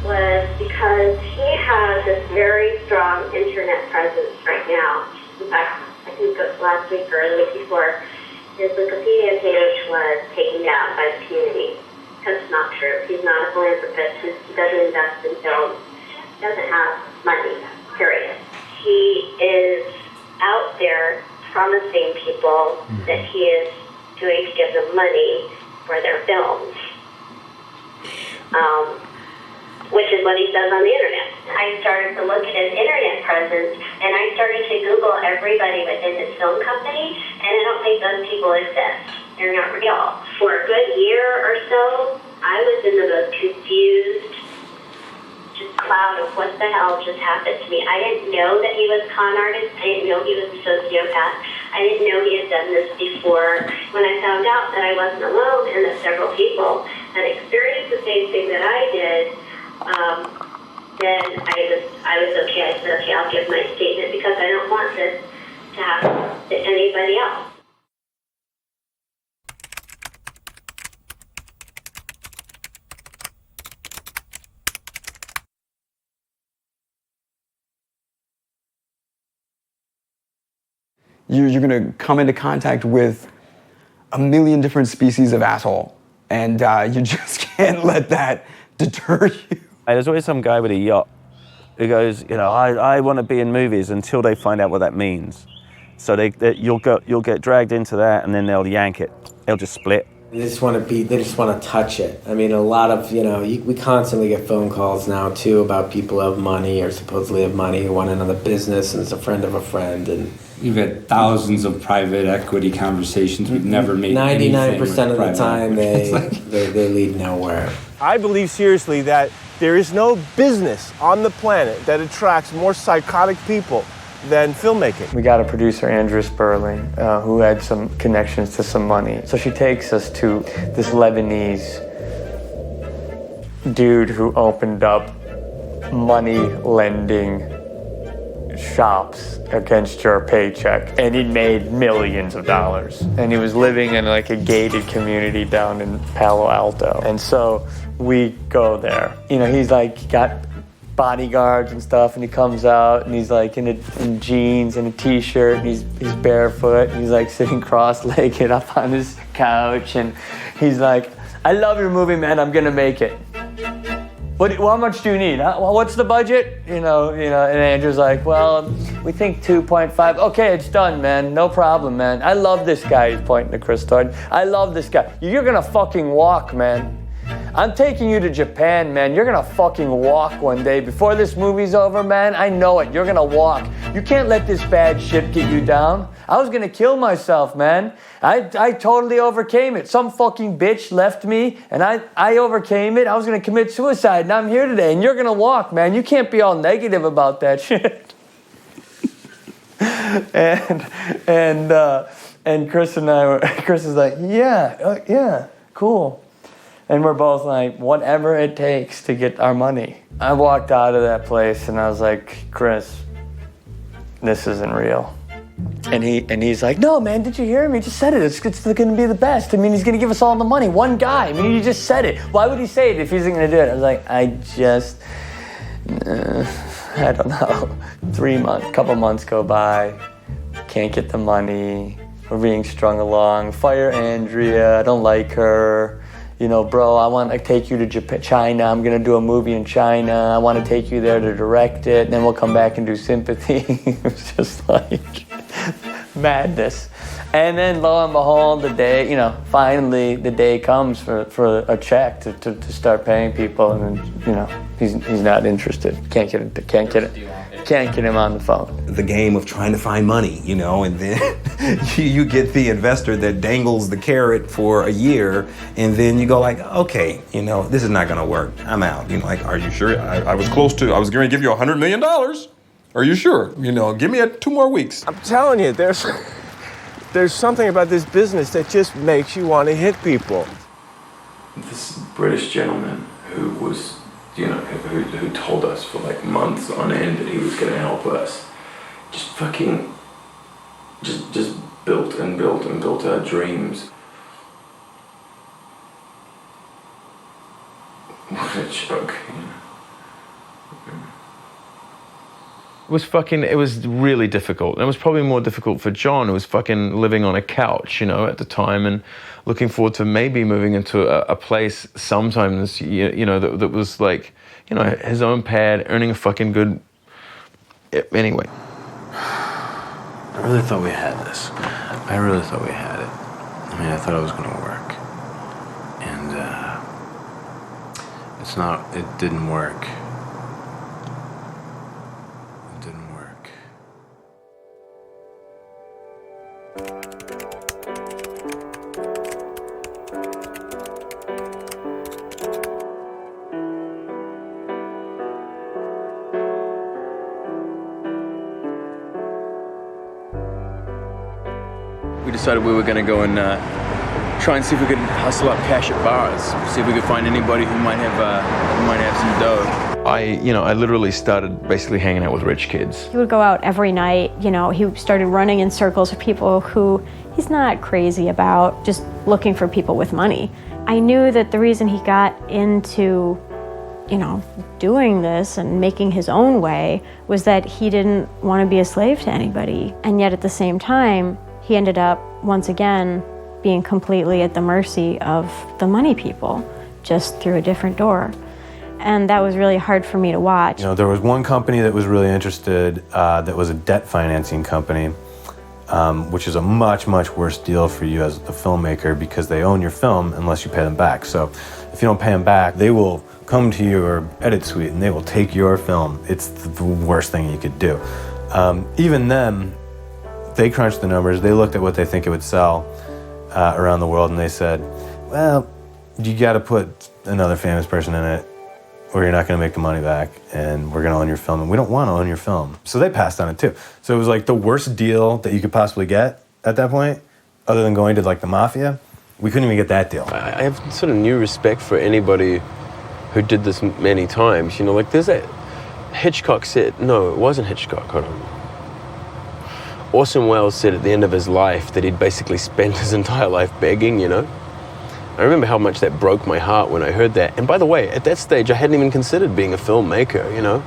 was because he has this very strong internet presence right now. In fact, I think it was last week or the week before, his Wikipedia page was taken down by the community. Because it's not true. He's not a philanthropist. He doesn't invest in films. He doesn't have money, period. He is out there promising people that he is going to give them money for their films. Which is what he does on the internet. I started to look at his internet presence, and I started to Google everybody within his film company, and I don't think those people exist. They're not real. For a good year or so, I was in the most confused just cloud of what the hell just happened to me. I didn't know that he was a con artist. I didn't know he was a sociopath. I didn't know he had done this before. When I found out that I wasn't alone and that several people had experienced the same thing that I did, then I was okay. I said, okay, I'll give my statement because I don't want this to happen to anybody else. you're gonna come into contact with a million different species of asshole, and you just can't let that deter you. There's always some guy with a yacht who goes, you know, I want to be in movies until they find out what that means. So you'll get dragged into that, and then they'll yank it. They'll just split. They just want to touch it. I mean, a lot of, we constantly get phone calls now too about people who have money or supposedly have money who want another business, and it's a friend of a friend. And we've had thousands of private equity conversations. We've never made 99% of the time they lead nowhere. I believe seriously that there is no business on the planet that attracts more psychotic people than filmmaking. We got a producer, Andrew Sperling, who had some connections to some money. So she takes us to this Lebanese dude who opened up money lending shops against your paycheck, and he made millions of dollars. And he was living in like a gated community down in Palo Alto. And so we go there. He's like got bodyguards and stuff, and he comes out and he's like in jeans and a t-shirt, and he's barefoot, and he's like sitting cross-legged up on his couch, and he's like, I love your movie, man, I'm gonna make it. How much do you need? Well, what's the budget? And Andrew's like, well, we think 2.5. Okay, it's done, man. No problem, man. I love this guy. He's pointing to Chris Thornton. I love this guy. You're gonna fucking walk, man. I'm taking you to Japan, man. You're gonna fucking walk one day. Before this movie's over, man, I know it. You're gonna walk. You can't let this bad shit get you down. I was gonna kill myself, man. I totally overcame it. Some fucking bitch left me, and I overcame it. I was gonna commit suicide, and I'm here today, and you're gonna walk, man. You can't be all negative about that shit. and Chris and I were, Chris is like, yeah, cool. And we're both like, whatever it takes to get our money. I walked out of that place and I was like, Chris, this isn't real. And he's like, no, man, did you hear him? He just said it. It's going to be the best. I mean, he's going to give us all the money. One guy. I mean, he just said it. Why would he say it if he isn't going to do it? I was like, I don't know. Couple months go by. Can't get the money. We're being strung along. Fire Andrea. I don't like her. Bro, I want to take you to China. I'm going to do a movie in China. I want to take you there to direct it. Then we'll come back and do Sympathy. It was just like madness. And then lo and behold, the day, finally the day comes for a check to start paying people. And then, he's not interested. Can't get him on the phone. The game of trying to find money, and then you get the investor that dangles the carrot for a year, and then you go like, okay, this is not gonna work. I'm out. Are you sure? I was close to, I was going to give you $100 million. Are you sure? Give me 2 more weeks. I'm telling you, there's something about this business that just makes you want to hit people. This British gentleman who was, who told us for like months on end that he was going to help us, just built and built and built our dreams. What a joke, It was really difficult. And it was probably more difficult for John, who was fucking living on a couch, at the time, and looking forward to maybe moving into a place sometime this year, that was like, his own pad, earning a fucking good. Anyway. I really thought we had this. I really thought we had it. I mean, I thought it was going to work. And it didn't work. It didn't work. We decided we were going to go and try and see if we could hustle up cash at bars, see if we could find anybody who might have some dough. I literally started basically hanging out with rich kids. He would go out every night. He started running in circles with people who he's not crazy about, just looking for people with money. I knew that the reason he got into you know, doing this and making his own way was that he didn't want to be a slave to anybody. And yet at the same time, he ended up, once again, being completely at the mercy of the money people, just through a different door. And that was really hard for me to watch. You know, there was one company that was really interested, that was a debt financing company, which is a much, much worse deal for you as the filmmaker because they own your film unless you pay them back. So if you don't pay them back, they will come to your edit suite and they will take your film. It's the worst thing you could do. Even then, they crunched the numbers, they looked at what they think it would sell around the world, and they said, well, you gotta put another famous person in it or you're not gonna make the money back, and we're gonna own your film, and we don't wanna own your film. So they passed on it too. So it was like the worst deal that you could possibly get at that point, other than going to like the mafia. We couldn't even get that deal. I have sort of new respect for anybody who did this many times. You know, like there's that Hitchcock said, no, it wasn't Hitchcock, hold on. Orson Welles said at the end of his life that he'd basically spent his entire life begging, you know? I remember how much that broke my heart when I heard that. And by the way, at that stage, I hadn't even considered being a filmmaker, you know?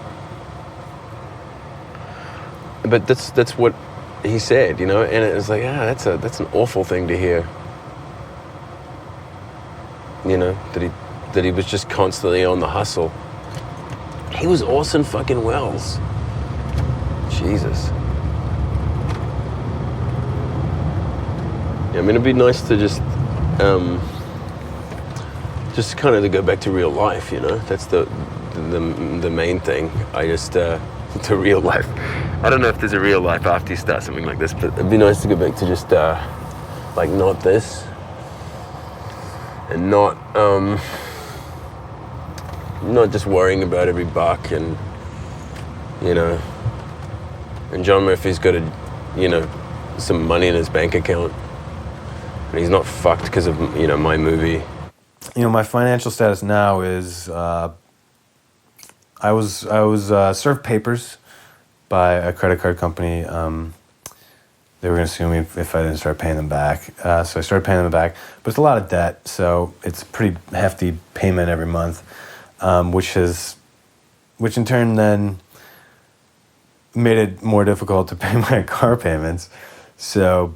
But that's what he said, you know? And it was like, that's an awful thing to hear. You know, that he was just constantly on the hustle. He was Orson fucking Welles. Jesus. Yeah, I mean, it'd be nice to just kind of to go back to real life, you know? That's the main thing. I just, to real life. I don't know if there's a real life after you start something like this, but it'd be nice to go back to just, like, not this. And not just worrying about every buck and, you know, and John Murphy's got some money in his bank account and he's not fucked because of, you know, my movie. You know, my financial status now is, I was served papers by a credit card company. They were going to sue me if I didn't start paying them back. So I started paying them back. But it's a lot of debt, so it's a pretty hefty payment every month, which in turn then made it more difficult to pay my car payments. So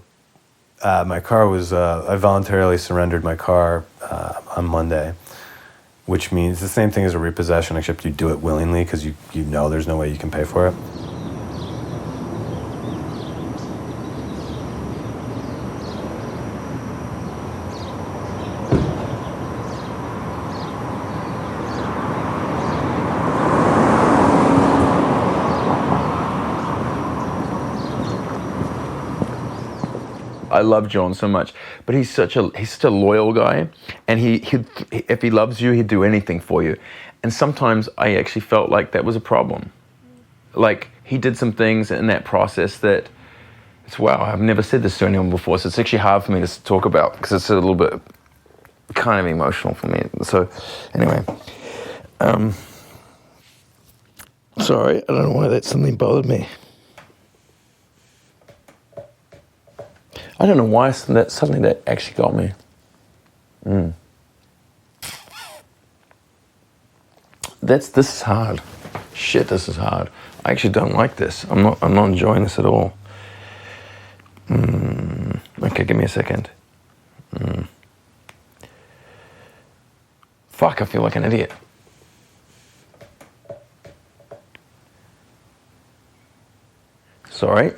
my car was, I voluntarily surrendered my car on Monday, which means the same thing as a repossession, except you do it willingly because you know there's no way you can pay for it. I love John so much, but he's such a loyal guy, and if he loves you, he'd do anything for you. And sometimes I actually felt like that was a problem. Like he did some things in that process that, it's wow, I've never said this to anyone before, so it's actually hard for me to talk about because it's a little bit kind of emotional for me. So anyway, sorry, I don't know why that suddenly bothered me. I don't know why suddenly that actually got me. This is hard. Shit, this is hard. I actually don't like this. I'm not enjoying this at all. Okay, give me a second. Fuck, I feel like an idiot. Sorry.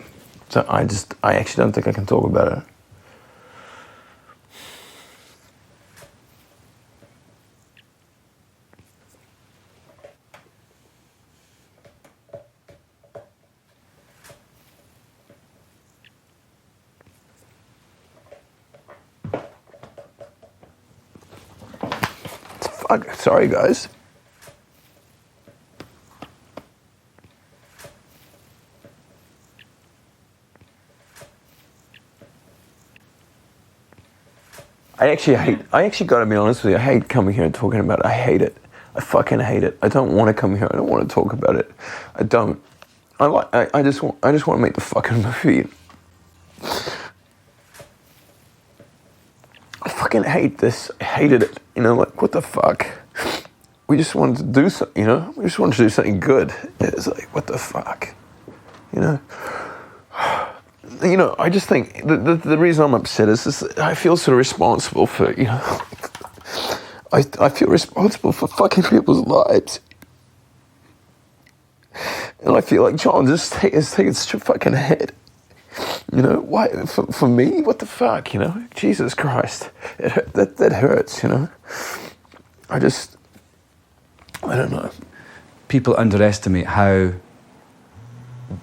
So I actually don't think I can talk about it. Fuck, sorry guys. I actually gotta be honest with you, I hate coming here and talking about it. I hate it. I fucking hate it. I don't want to come here. I don't want to talk about it. I don't. I just want to make the fucking movie. I fucking hate this. I hated it. You know, like, what the fuck? we just wanted to do something, you know? We just wanted to do something good. It's like, what the fuck? You know? You know, I just think the reason I'm upset is I feel sort of responsible for, you know, I feel responsible for fucking people's lives. And I feel like John just taking such a fucking head. You know, why, for me, what the fuck, you know? Jesus Christ, that hurts, you know? I don't know. People underestimate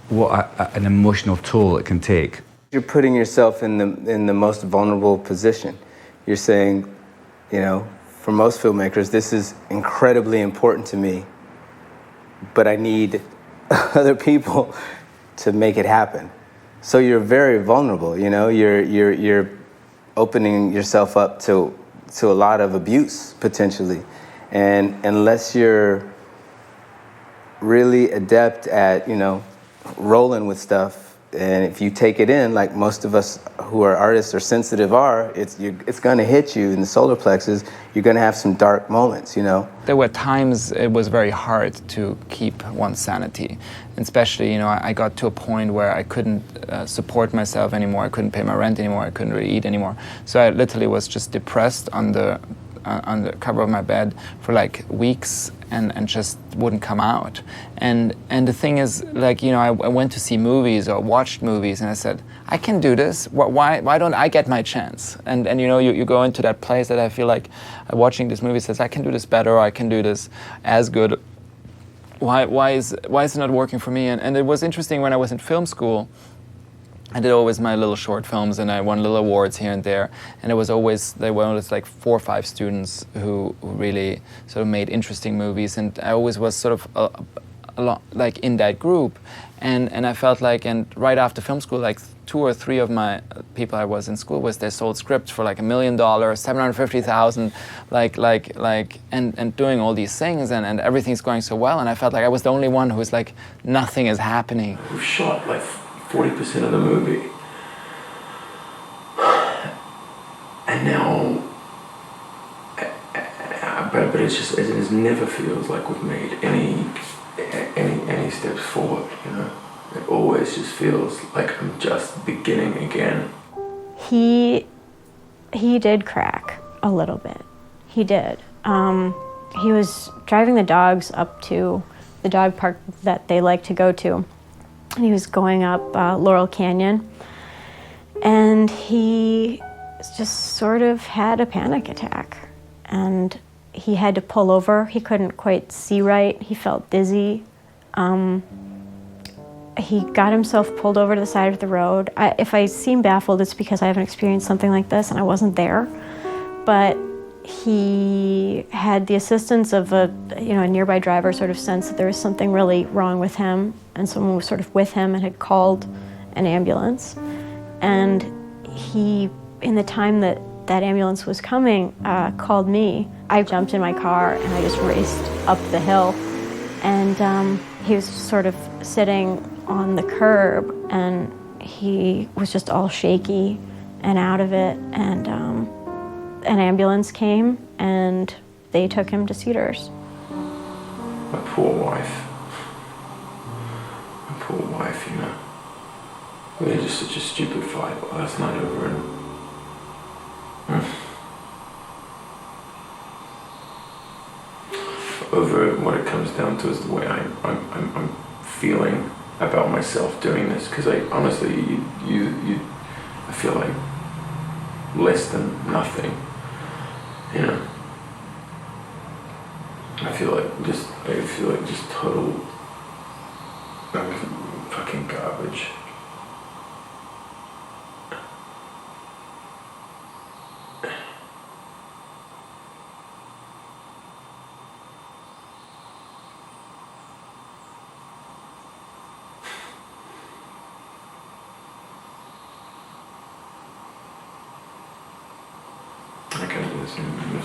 what an emotional toll it can take. You're putting yourself in the most vulnerable position. You're saying, you know, for most filmmakers, this is incredibly important to me, but I need other people to make it happen. So you're very vulnerable, you know, you're opening yourself up to a lot of abuse, potentially. And unless you're really adept at, you know, rolling with stuff, and if you take it in, like most of us who are artists or sensitive are, it's going to hit you in the solar plexus. You're going to have some dark moments, you know. There were times it was very hard to keep one's sanity. Especially, you know, I got to a point where I couldn't support myself anymore. I couldn't pay my rent anymore. I couldn't really eat anymore. So I literally was just depressed on the cover of my bed for like weeks and just wouldn't come out. And the thing is, like, you know, I went to see movies or watched movies and I said, I can do this. Why don't I get my chance? And you know, you go into that place that I feel like watching this movie says, I can do this better, or I can do this as good. Why is it not working for me? And it was interesting when I was in film school. I did always my little short films, and I won little awards here and there. And there were always like 4 or 5 students who really sort of made interesting movies. And I always was sort of a lot like in that group. And I felt like, and right after film school, like 2 or 3 of my people I was in school with, they sold scripts for like $1 million, $750,000, and doing all these things, and everything's going so well. And I felt like I was the only one who's like, nothing is happening. We've shot like 40% of the movie. And now, but it just never feels like we've made any steps forward, you know? It always just feels like I'm just beginning again. He did crack a little bit. He did. He was driving the dogs up to the dog park that they like to go to. And he was going up Laurel Canyon, and he just sort of had a panic attack, and he had to pull over. He couldn't quite see right. He felt dizzy. He got himself pulled over to the side of the road. If I seem baffled, it's because I haven't experienced something like this and I wasn't there. But he had the assistance of a nearby driver sort of sensed that there was something really wrong with him, and someone was sort of with him and had called an ambulance. And he, in the time that ambulance was coming, called me. I jumped in my car and I just raced up the hill. And he was sort of sitting on the curb, and he was just all shaky and out of it. And an ambulance came and they took him to Cedars. My poor wife. My poor wife, you know. We had just such a stupid fight last night over it. Over what it comes down to is the way I'm feeling about myself doing this, because I honestly, I feel like less than nothing, you know. I feel like just total fucking garbage. I can't do this anymore.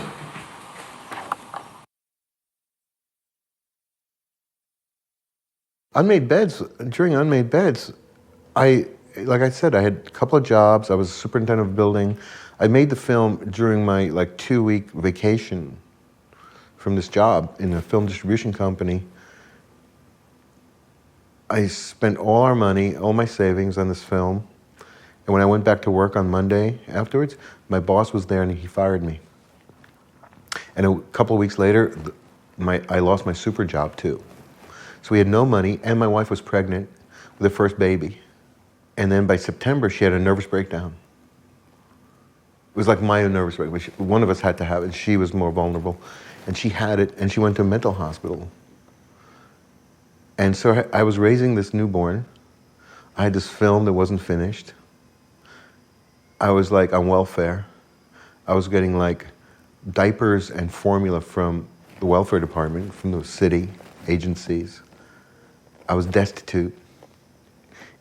Unmade Beds, during Unmade Beds, like I said, I had a couple of jobs. I was a superintendent of a building. I made the film during my 2-week vacation from this job in a film distribution company, I spent all our money, all my savings on this film. And when I went back to work on Monday afterwards, my boss was there and he fired me. And a couple of weeks later, I lost my super job too. So we had no money, and my wife was pregnant with her first baby. And then by September, she had a nervous breakdown. It was like my nervous breakdown. One of us had to have it, and she was more vulnerable. And she had it, and she went to a mental hospital. And so I was raising this newborn. I had this film that wasn't finished. I was like on welfare. I was getting like diapers and formula from the welfare department, from the city agencies. I was destitute.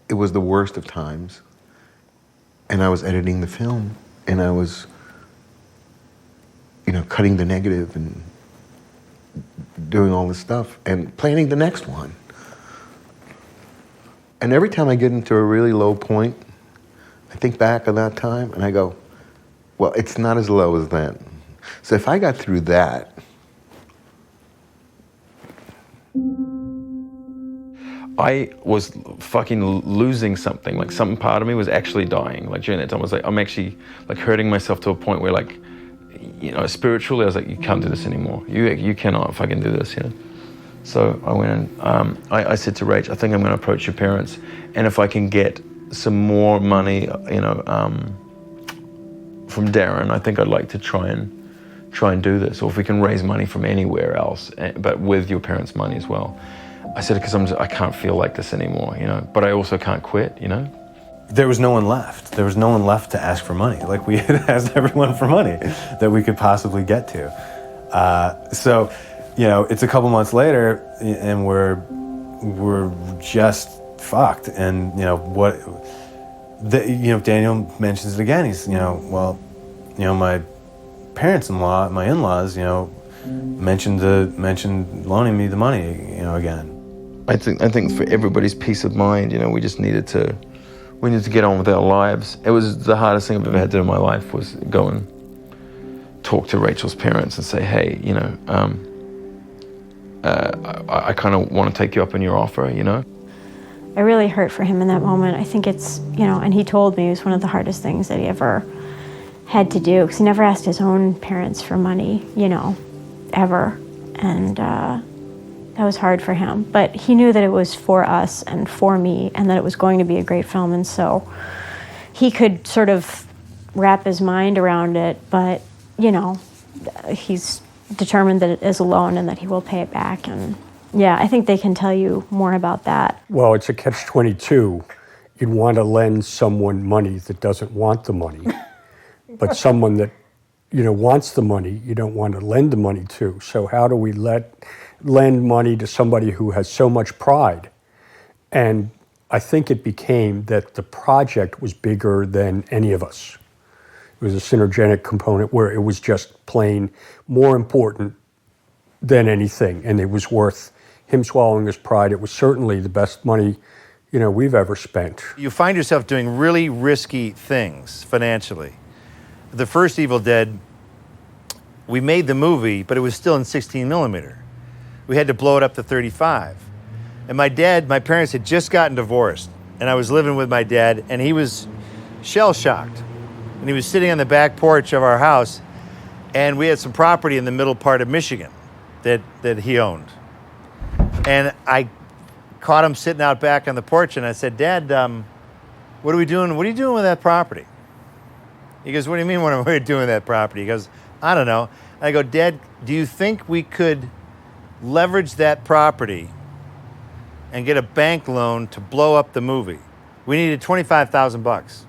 It was the worst of times. And I was editing the film, and I was, cutting the negative and doing all this stuff and planning the next one. And every time I get into a really low point, I think back on that time and I go, well, it's not as low as then. So if I got through that, I was fucking losing something. Like some part of me was actually dying. Like during that time, I was like, I'm actually like hurting myself to a point where like, spiritually, I was like, you can't do this anymore. You cannot fucking do this, So I went and I said to Rach, I think I'm going to approach your parents, and if I can get some more money, from Darren, I think I'd like to try and do this, or if we can raise money from anywhere else, but with your parents' money as well. I said, because I can't feel like this anymore, but I also can't quit, There was no one left. There was no one left to ask for money. Like, we had asked everyone for money that we could possibly get to. So, it's a couple months later, and we're just fucked. And Daniel mentions it again. He's, my parents-in-law, my in-laws, mentioned loaning me the money, again. I think for everybody's peace of mind, we just needed to get on with our lives. It was the hardest thing I've ever had to do in my life, was go and talk to Rachel's parents and say, hey, I kind of want to take you up on your offer, I really hurt for him in that moment. I think it's, and he told me it was one of the hardest things that he ever had to do, because he never asked his own parents for money, ever. And that was hard for him. But he knew that it was for us and for me, and that it was going to be a great film. And so he could sort of wrap his mind around it, but, he's determined that it is a loan and that he will pay it back. And yeah, I think they can tell you more about that. Well, it's a catch-22. You'd want to lend someone money that doesn't want the money, but someone that wants the money, you don't want to lend the money to. So how do we lend money to somebody who has so much pride? And I think it became that the project was bigger than any of us. It was a synergetic component where it was just plain more important than anything, and it was worth him swallowing his pride. It was certainly the best money, we've ever spent. You find yourself doing really risky things financially. The first Evil Dead, we made the movie, but it was still in 16 millimeter. We had to blow it up to 35. And my parents had just gotten divorced, and I was living with my dad, and he was shell-shocked. And he was sitting on the back porch of our house, and we had some property in the middle part of Michigan that he owned. And I caught him sitting out back on the porch, and I said, Dad, what are we doing? What are you doing with that property? He goes, what do you mean, what are we doing with that property? He goes, I don't know. I go, Dad, do you think we could leverage that property and get a bank loan to blow up the movie? We needed $25,000.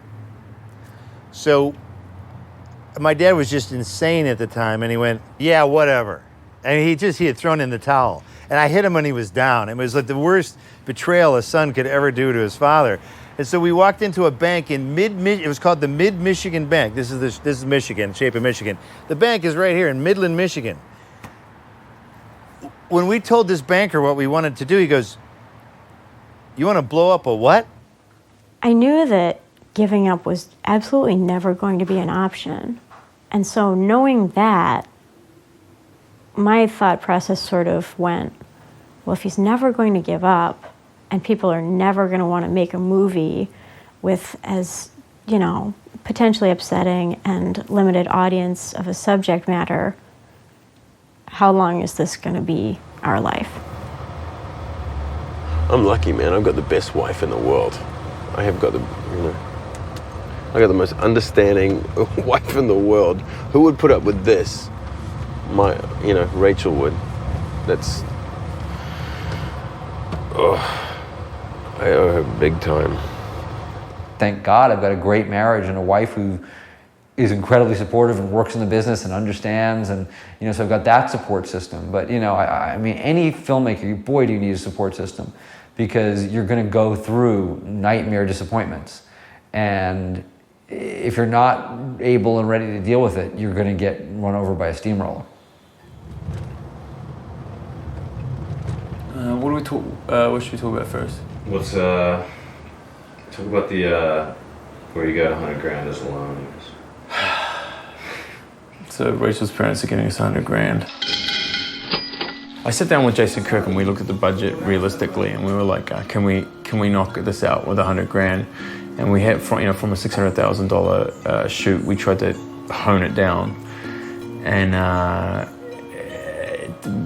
So my dad was just insane at the time, and he went, yeah, whatever. And he had thrown in the towel. And I hit him when he was down. It was like the worst betrayal a son could ever do to his father. And so we walked into a bank in it was called the Mid-Michigan Bank. This is Michigan, shape of Michigan. The bank is right here in Midland, Michigan. When we told this banker what we wanted to do, he goes, you want to blow up a what? I knew that giving up was absolutely never going to be an option. And so knowing that, my thought process sort of went, well, if he's never going to give up and people are never going to want to make a movie with as, you know, potentially upsetting and limited audience of a subject matter, how long is this going to be our life? I'm lucky, man. I've got the best wife in the world. I have got I got the most understanding wife in the world. Who would put up with this? Rachel would. That's, I owe her big time. Thank God I've got a great marriage and a wife who is incredibly supportive and works in the business and understands, and so I've got that support system. But I mean, any filmmaker, boy, do you need a support system, because you're going to go through nightmare disappointments, and if you're not able and ready to deal with it, you're going to get run over by a steamroller. What should we talk about first? Let's talk about the where you got $100,000 as a loan. So Rachel's parents are giving us $100,000. I sat down with Jason Kirk and we looked at the budget realistically, and we were like, can we knock this out with $100,000? And we had from a $600,000 shoot, we tried to hone it down, and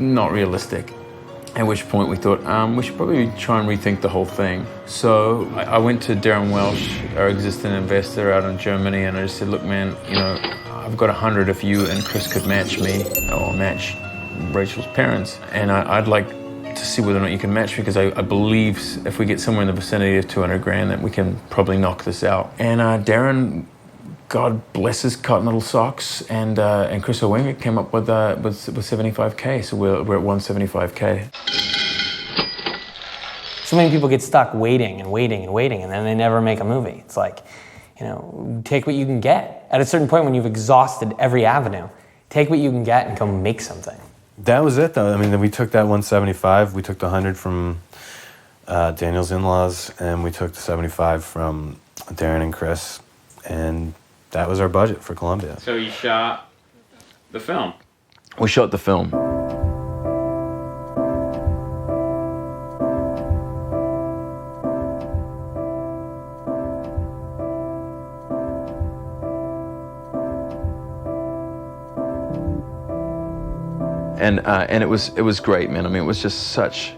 not realistic. At which point we thought, we should probably try and rethink the whole thing. So I went to Darren Welsh, our existing investor out in Germany, and I just said, look, man, I've got 100 if you and Chris could match me, or match Rachel's parents. And I'd like to see whether or not you can match me, because I believe if we get somewhere in the vicinity of $200,000 that we can probably knock this out. And Darren, God bless his cotton little socks, and Chris Owinga came up with $75K, so we're at $175K. So many people get stuck waiting and waiting and waiting, and then they never make a movie. It's like, take what you can get. At a certain point, when you've exhausted every avenue, take what you can get and go make something. That was it, though. I mean, then we took that 175, we took the 100 from Daniel's in-laws, and we took the 75 from Darren and Chris, and that was our budget for Columbia. So you shot the film? We shot the film. And it was great, man. I mean, it was just such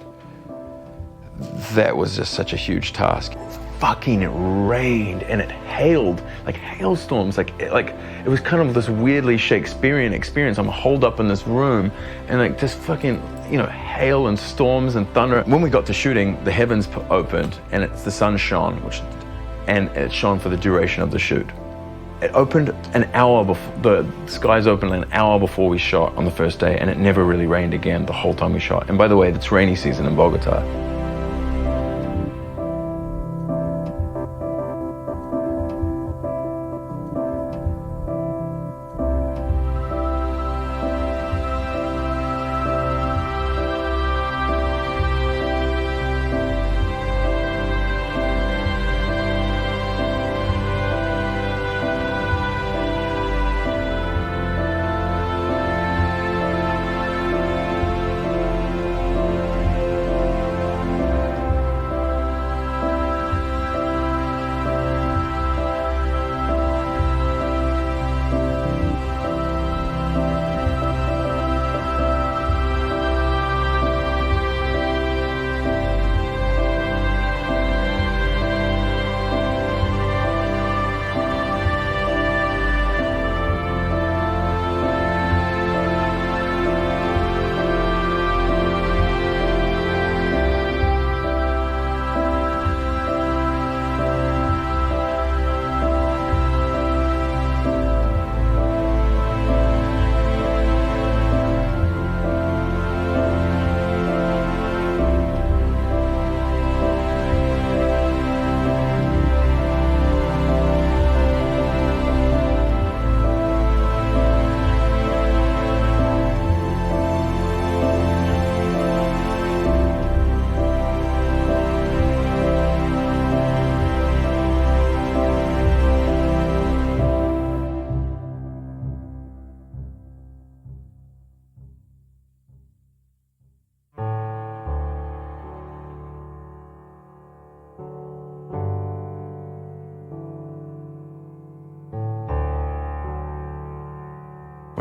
a huge task. Fucking it rained and it hailed, like hailstorms, like it was kind of this weirdly Shakespearean experience. I'm holed up in this room and like just fucking, hail and storms and thunder. When we got to shooting, the heavens opened and the sun shone, and it shone for the duration of the shoot. It opened an hour before, the skies opened an hour before we shot on the first day, and it never really rained again the whole time we shot. And by the way, it's rainy season in Bogota.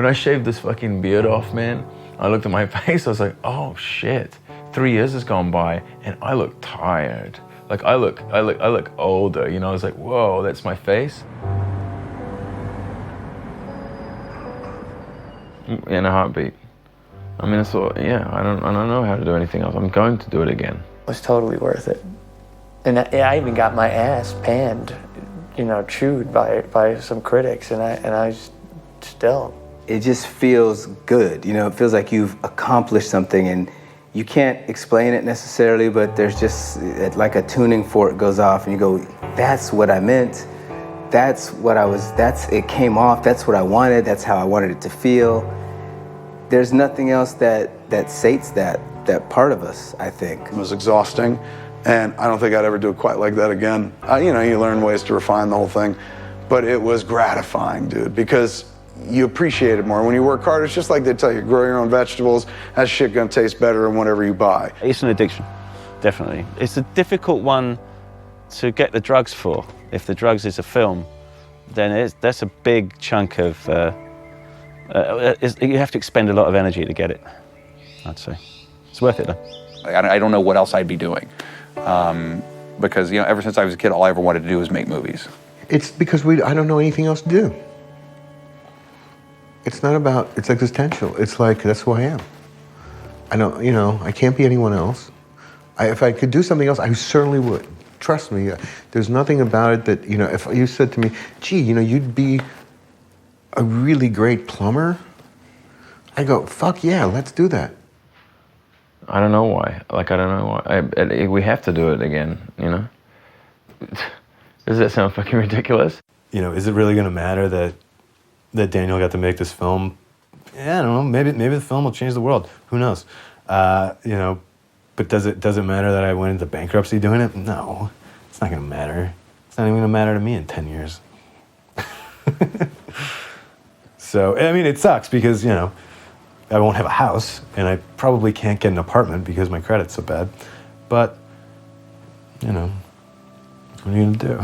When I shaved this fucking beard off, man, I looked at my face, I was like, oh shit, 3 years has gone by and I look tired. Like I look older, you know, I was like, whoa, that's my face. In a heartbeat. I mean, I thought, yeah, I don't know how to do anything else. I'm going to do it again. It was totally worth it. And I even got my ass panned, you know, chewed by some critics, and I still. It just feels good, you know, it feels like you've accomplished something, and you can't explain it necessarily, but there's just like a tuning fork goes off and you go, that's what I meant. It came off, that's what I wanted, that's how I wanted it to feel. There's nothing else that sates that part of us, I think. It was exhausting, and I don't think I'd ever do it quite like that again. You know, you learn ways to refine the whole thing, but it was gratifying, dude, because you appreciate it more. When you work hard, it's just like they tell you, grow your own vegetables, that shit gonna taste better than whatever you buy. It's an addiction, definitely. It's a difficult one to get the drugs for. If the drugs is a film, then that's a big chunk of, you have to expend a lot of energy to get it, I'd say. It's worth it though. I don't know what else I'd be doing. Because, you know, ever since I was a kid, all I ever wanted to do was make movies. It's because I don't know anything else to do. It's not about, it's existential. It's like, that's who I am. I don't, you know, I can't be anyone else. If I could do something else, I certainly would. Trust me, there's nothing about it that, you know, if you said to me, gee, you know, you'd be a really great plumber, I go, fuck yeah, let's do that. I don't know why. Like, I don't know why. We have to do it again, you know? Does that sound fucking ridiculous? You know, is it really gonna matter that Daniel got to make this film? Yeah, I don't know, maybe the film will change the world. Who knows? You know, but does it matter that I went into bankruptcy doing it? No, it's not gonna matter. It's not even gonna matter to me in 10 years. So, I mean, it sucks because, you know, I won't have a house and I probably can't get an apartment because my credit's so bad. But, you know, what are you gonna do?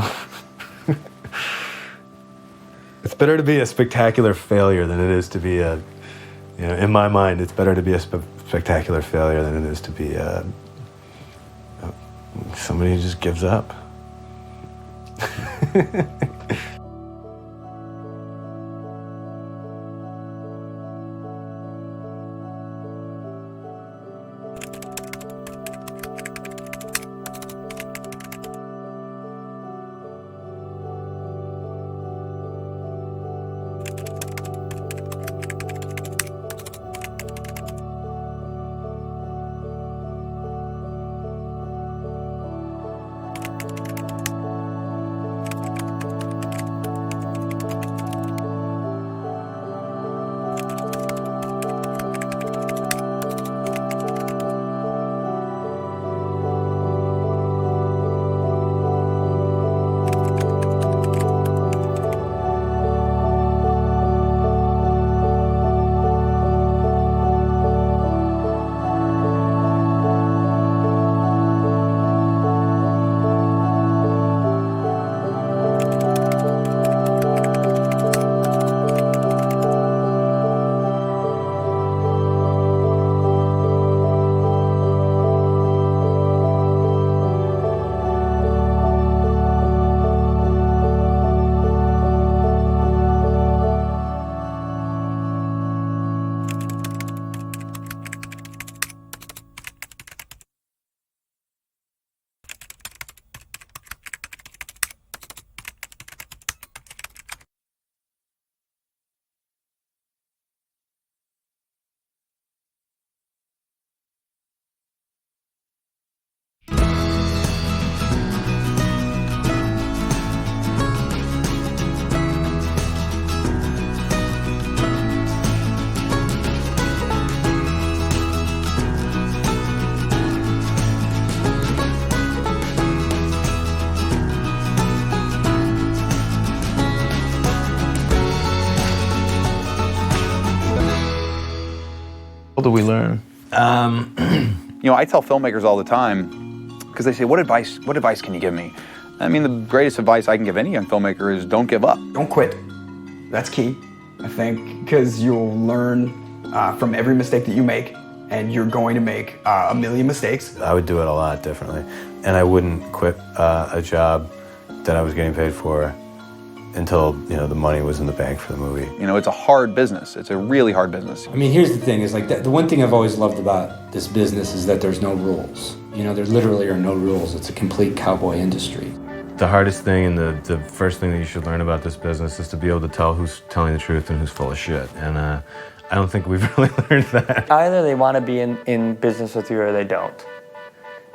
It's better to be a spectacular failure than it is to be a, you know, in my mind, it's better to be a spectacular failure than it is to be somebody who just gives up. What do we learn? You know, I tell filmmakers all the time, because they say, what advice can you give me? I mean, the greatest advice I can give any young filmmaker is don't give up. Don't quit. That's key. I think, because you'll learn from every mistake that you make, and you're going to make a million mistakes. I would do it a lot differently, and I wouldn't quit a job that I was getting paid for until the money was in the bank for the movie. It's a hard business. It's a really hard business. I mean, here's the thing: is like the one thing I've always loved about this business is that there's no rules. There literally are no rules. It's a complete cowboy industry. The hardest thing and the first thing that you should learn about this business is to be able to tell who's telling the truth and who's full of shit. And I don't think we've really learned that. Either they want to be in business with you or they don't.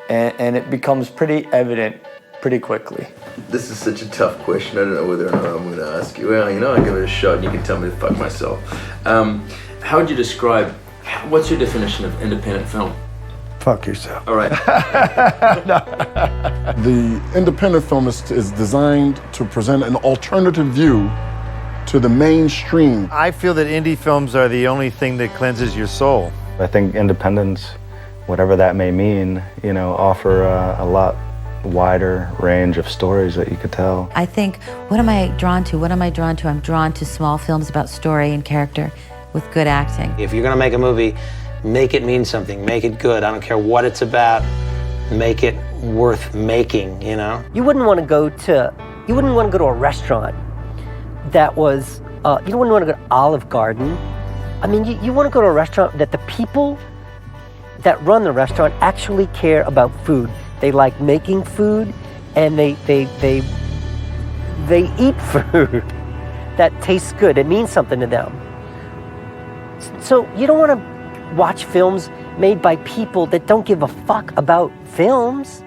And it becomes pretty evident pretty quickly. This is such a tough question. I don't know whether or not I'm going to ask you. Well, I'll give it a shot and you can tell me to fuck myself. How would you describe, what's your definition of independent film? Fuck yourself. All right. The independent film is designed to present an alternative view to the mainstream. I feel that indie films are the only thing that cleanses your soul. I think independents, whatever that may mean, offer a lot wider range of stories that you could tell. I think, what am I drawn to? I'm drawn to small films about story and character with good acting. If you're gonna make a movie, make it mean something, make it good. I don't care what it's about, make it worth making, You wouldn't want to go to a restaurant that was, you wouldn't want to go to Olive Garden. I mean, you want to go to a restaurant that the people that run the restaurant actually care about food. They like making food, and they eat food that tastes good. It means something to them. So you don't want to watch films made by people that don't give a fuck about films.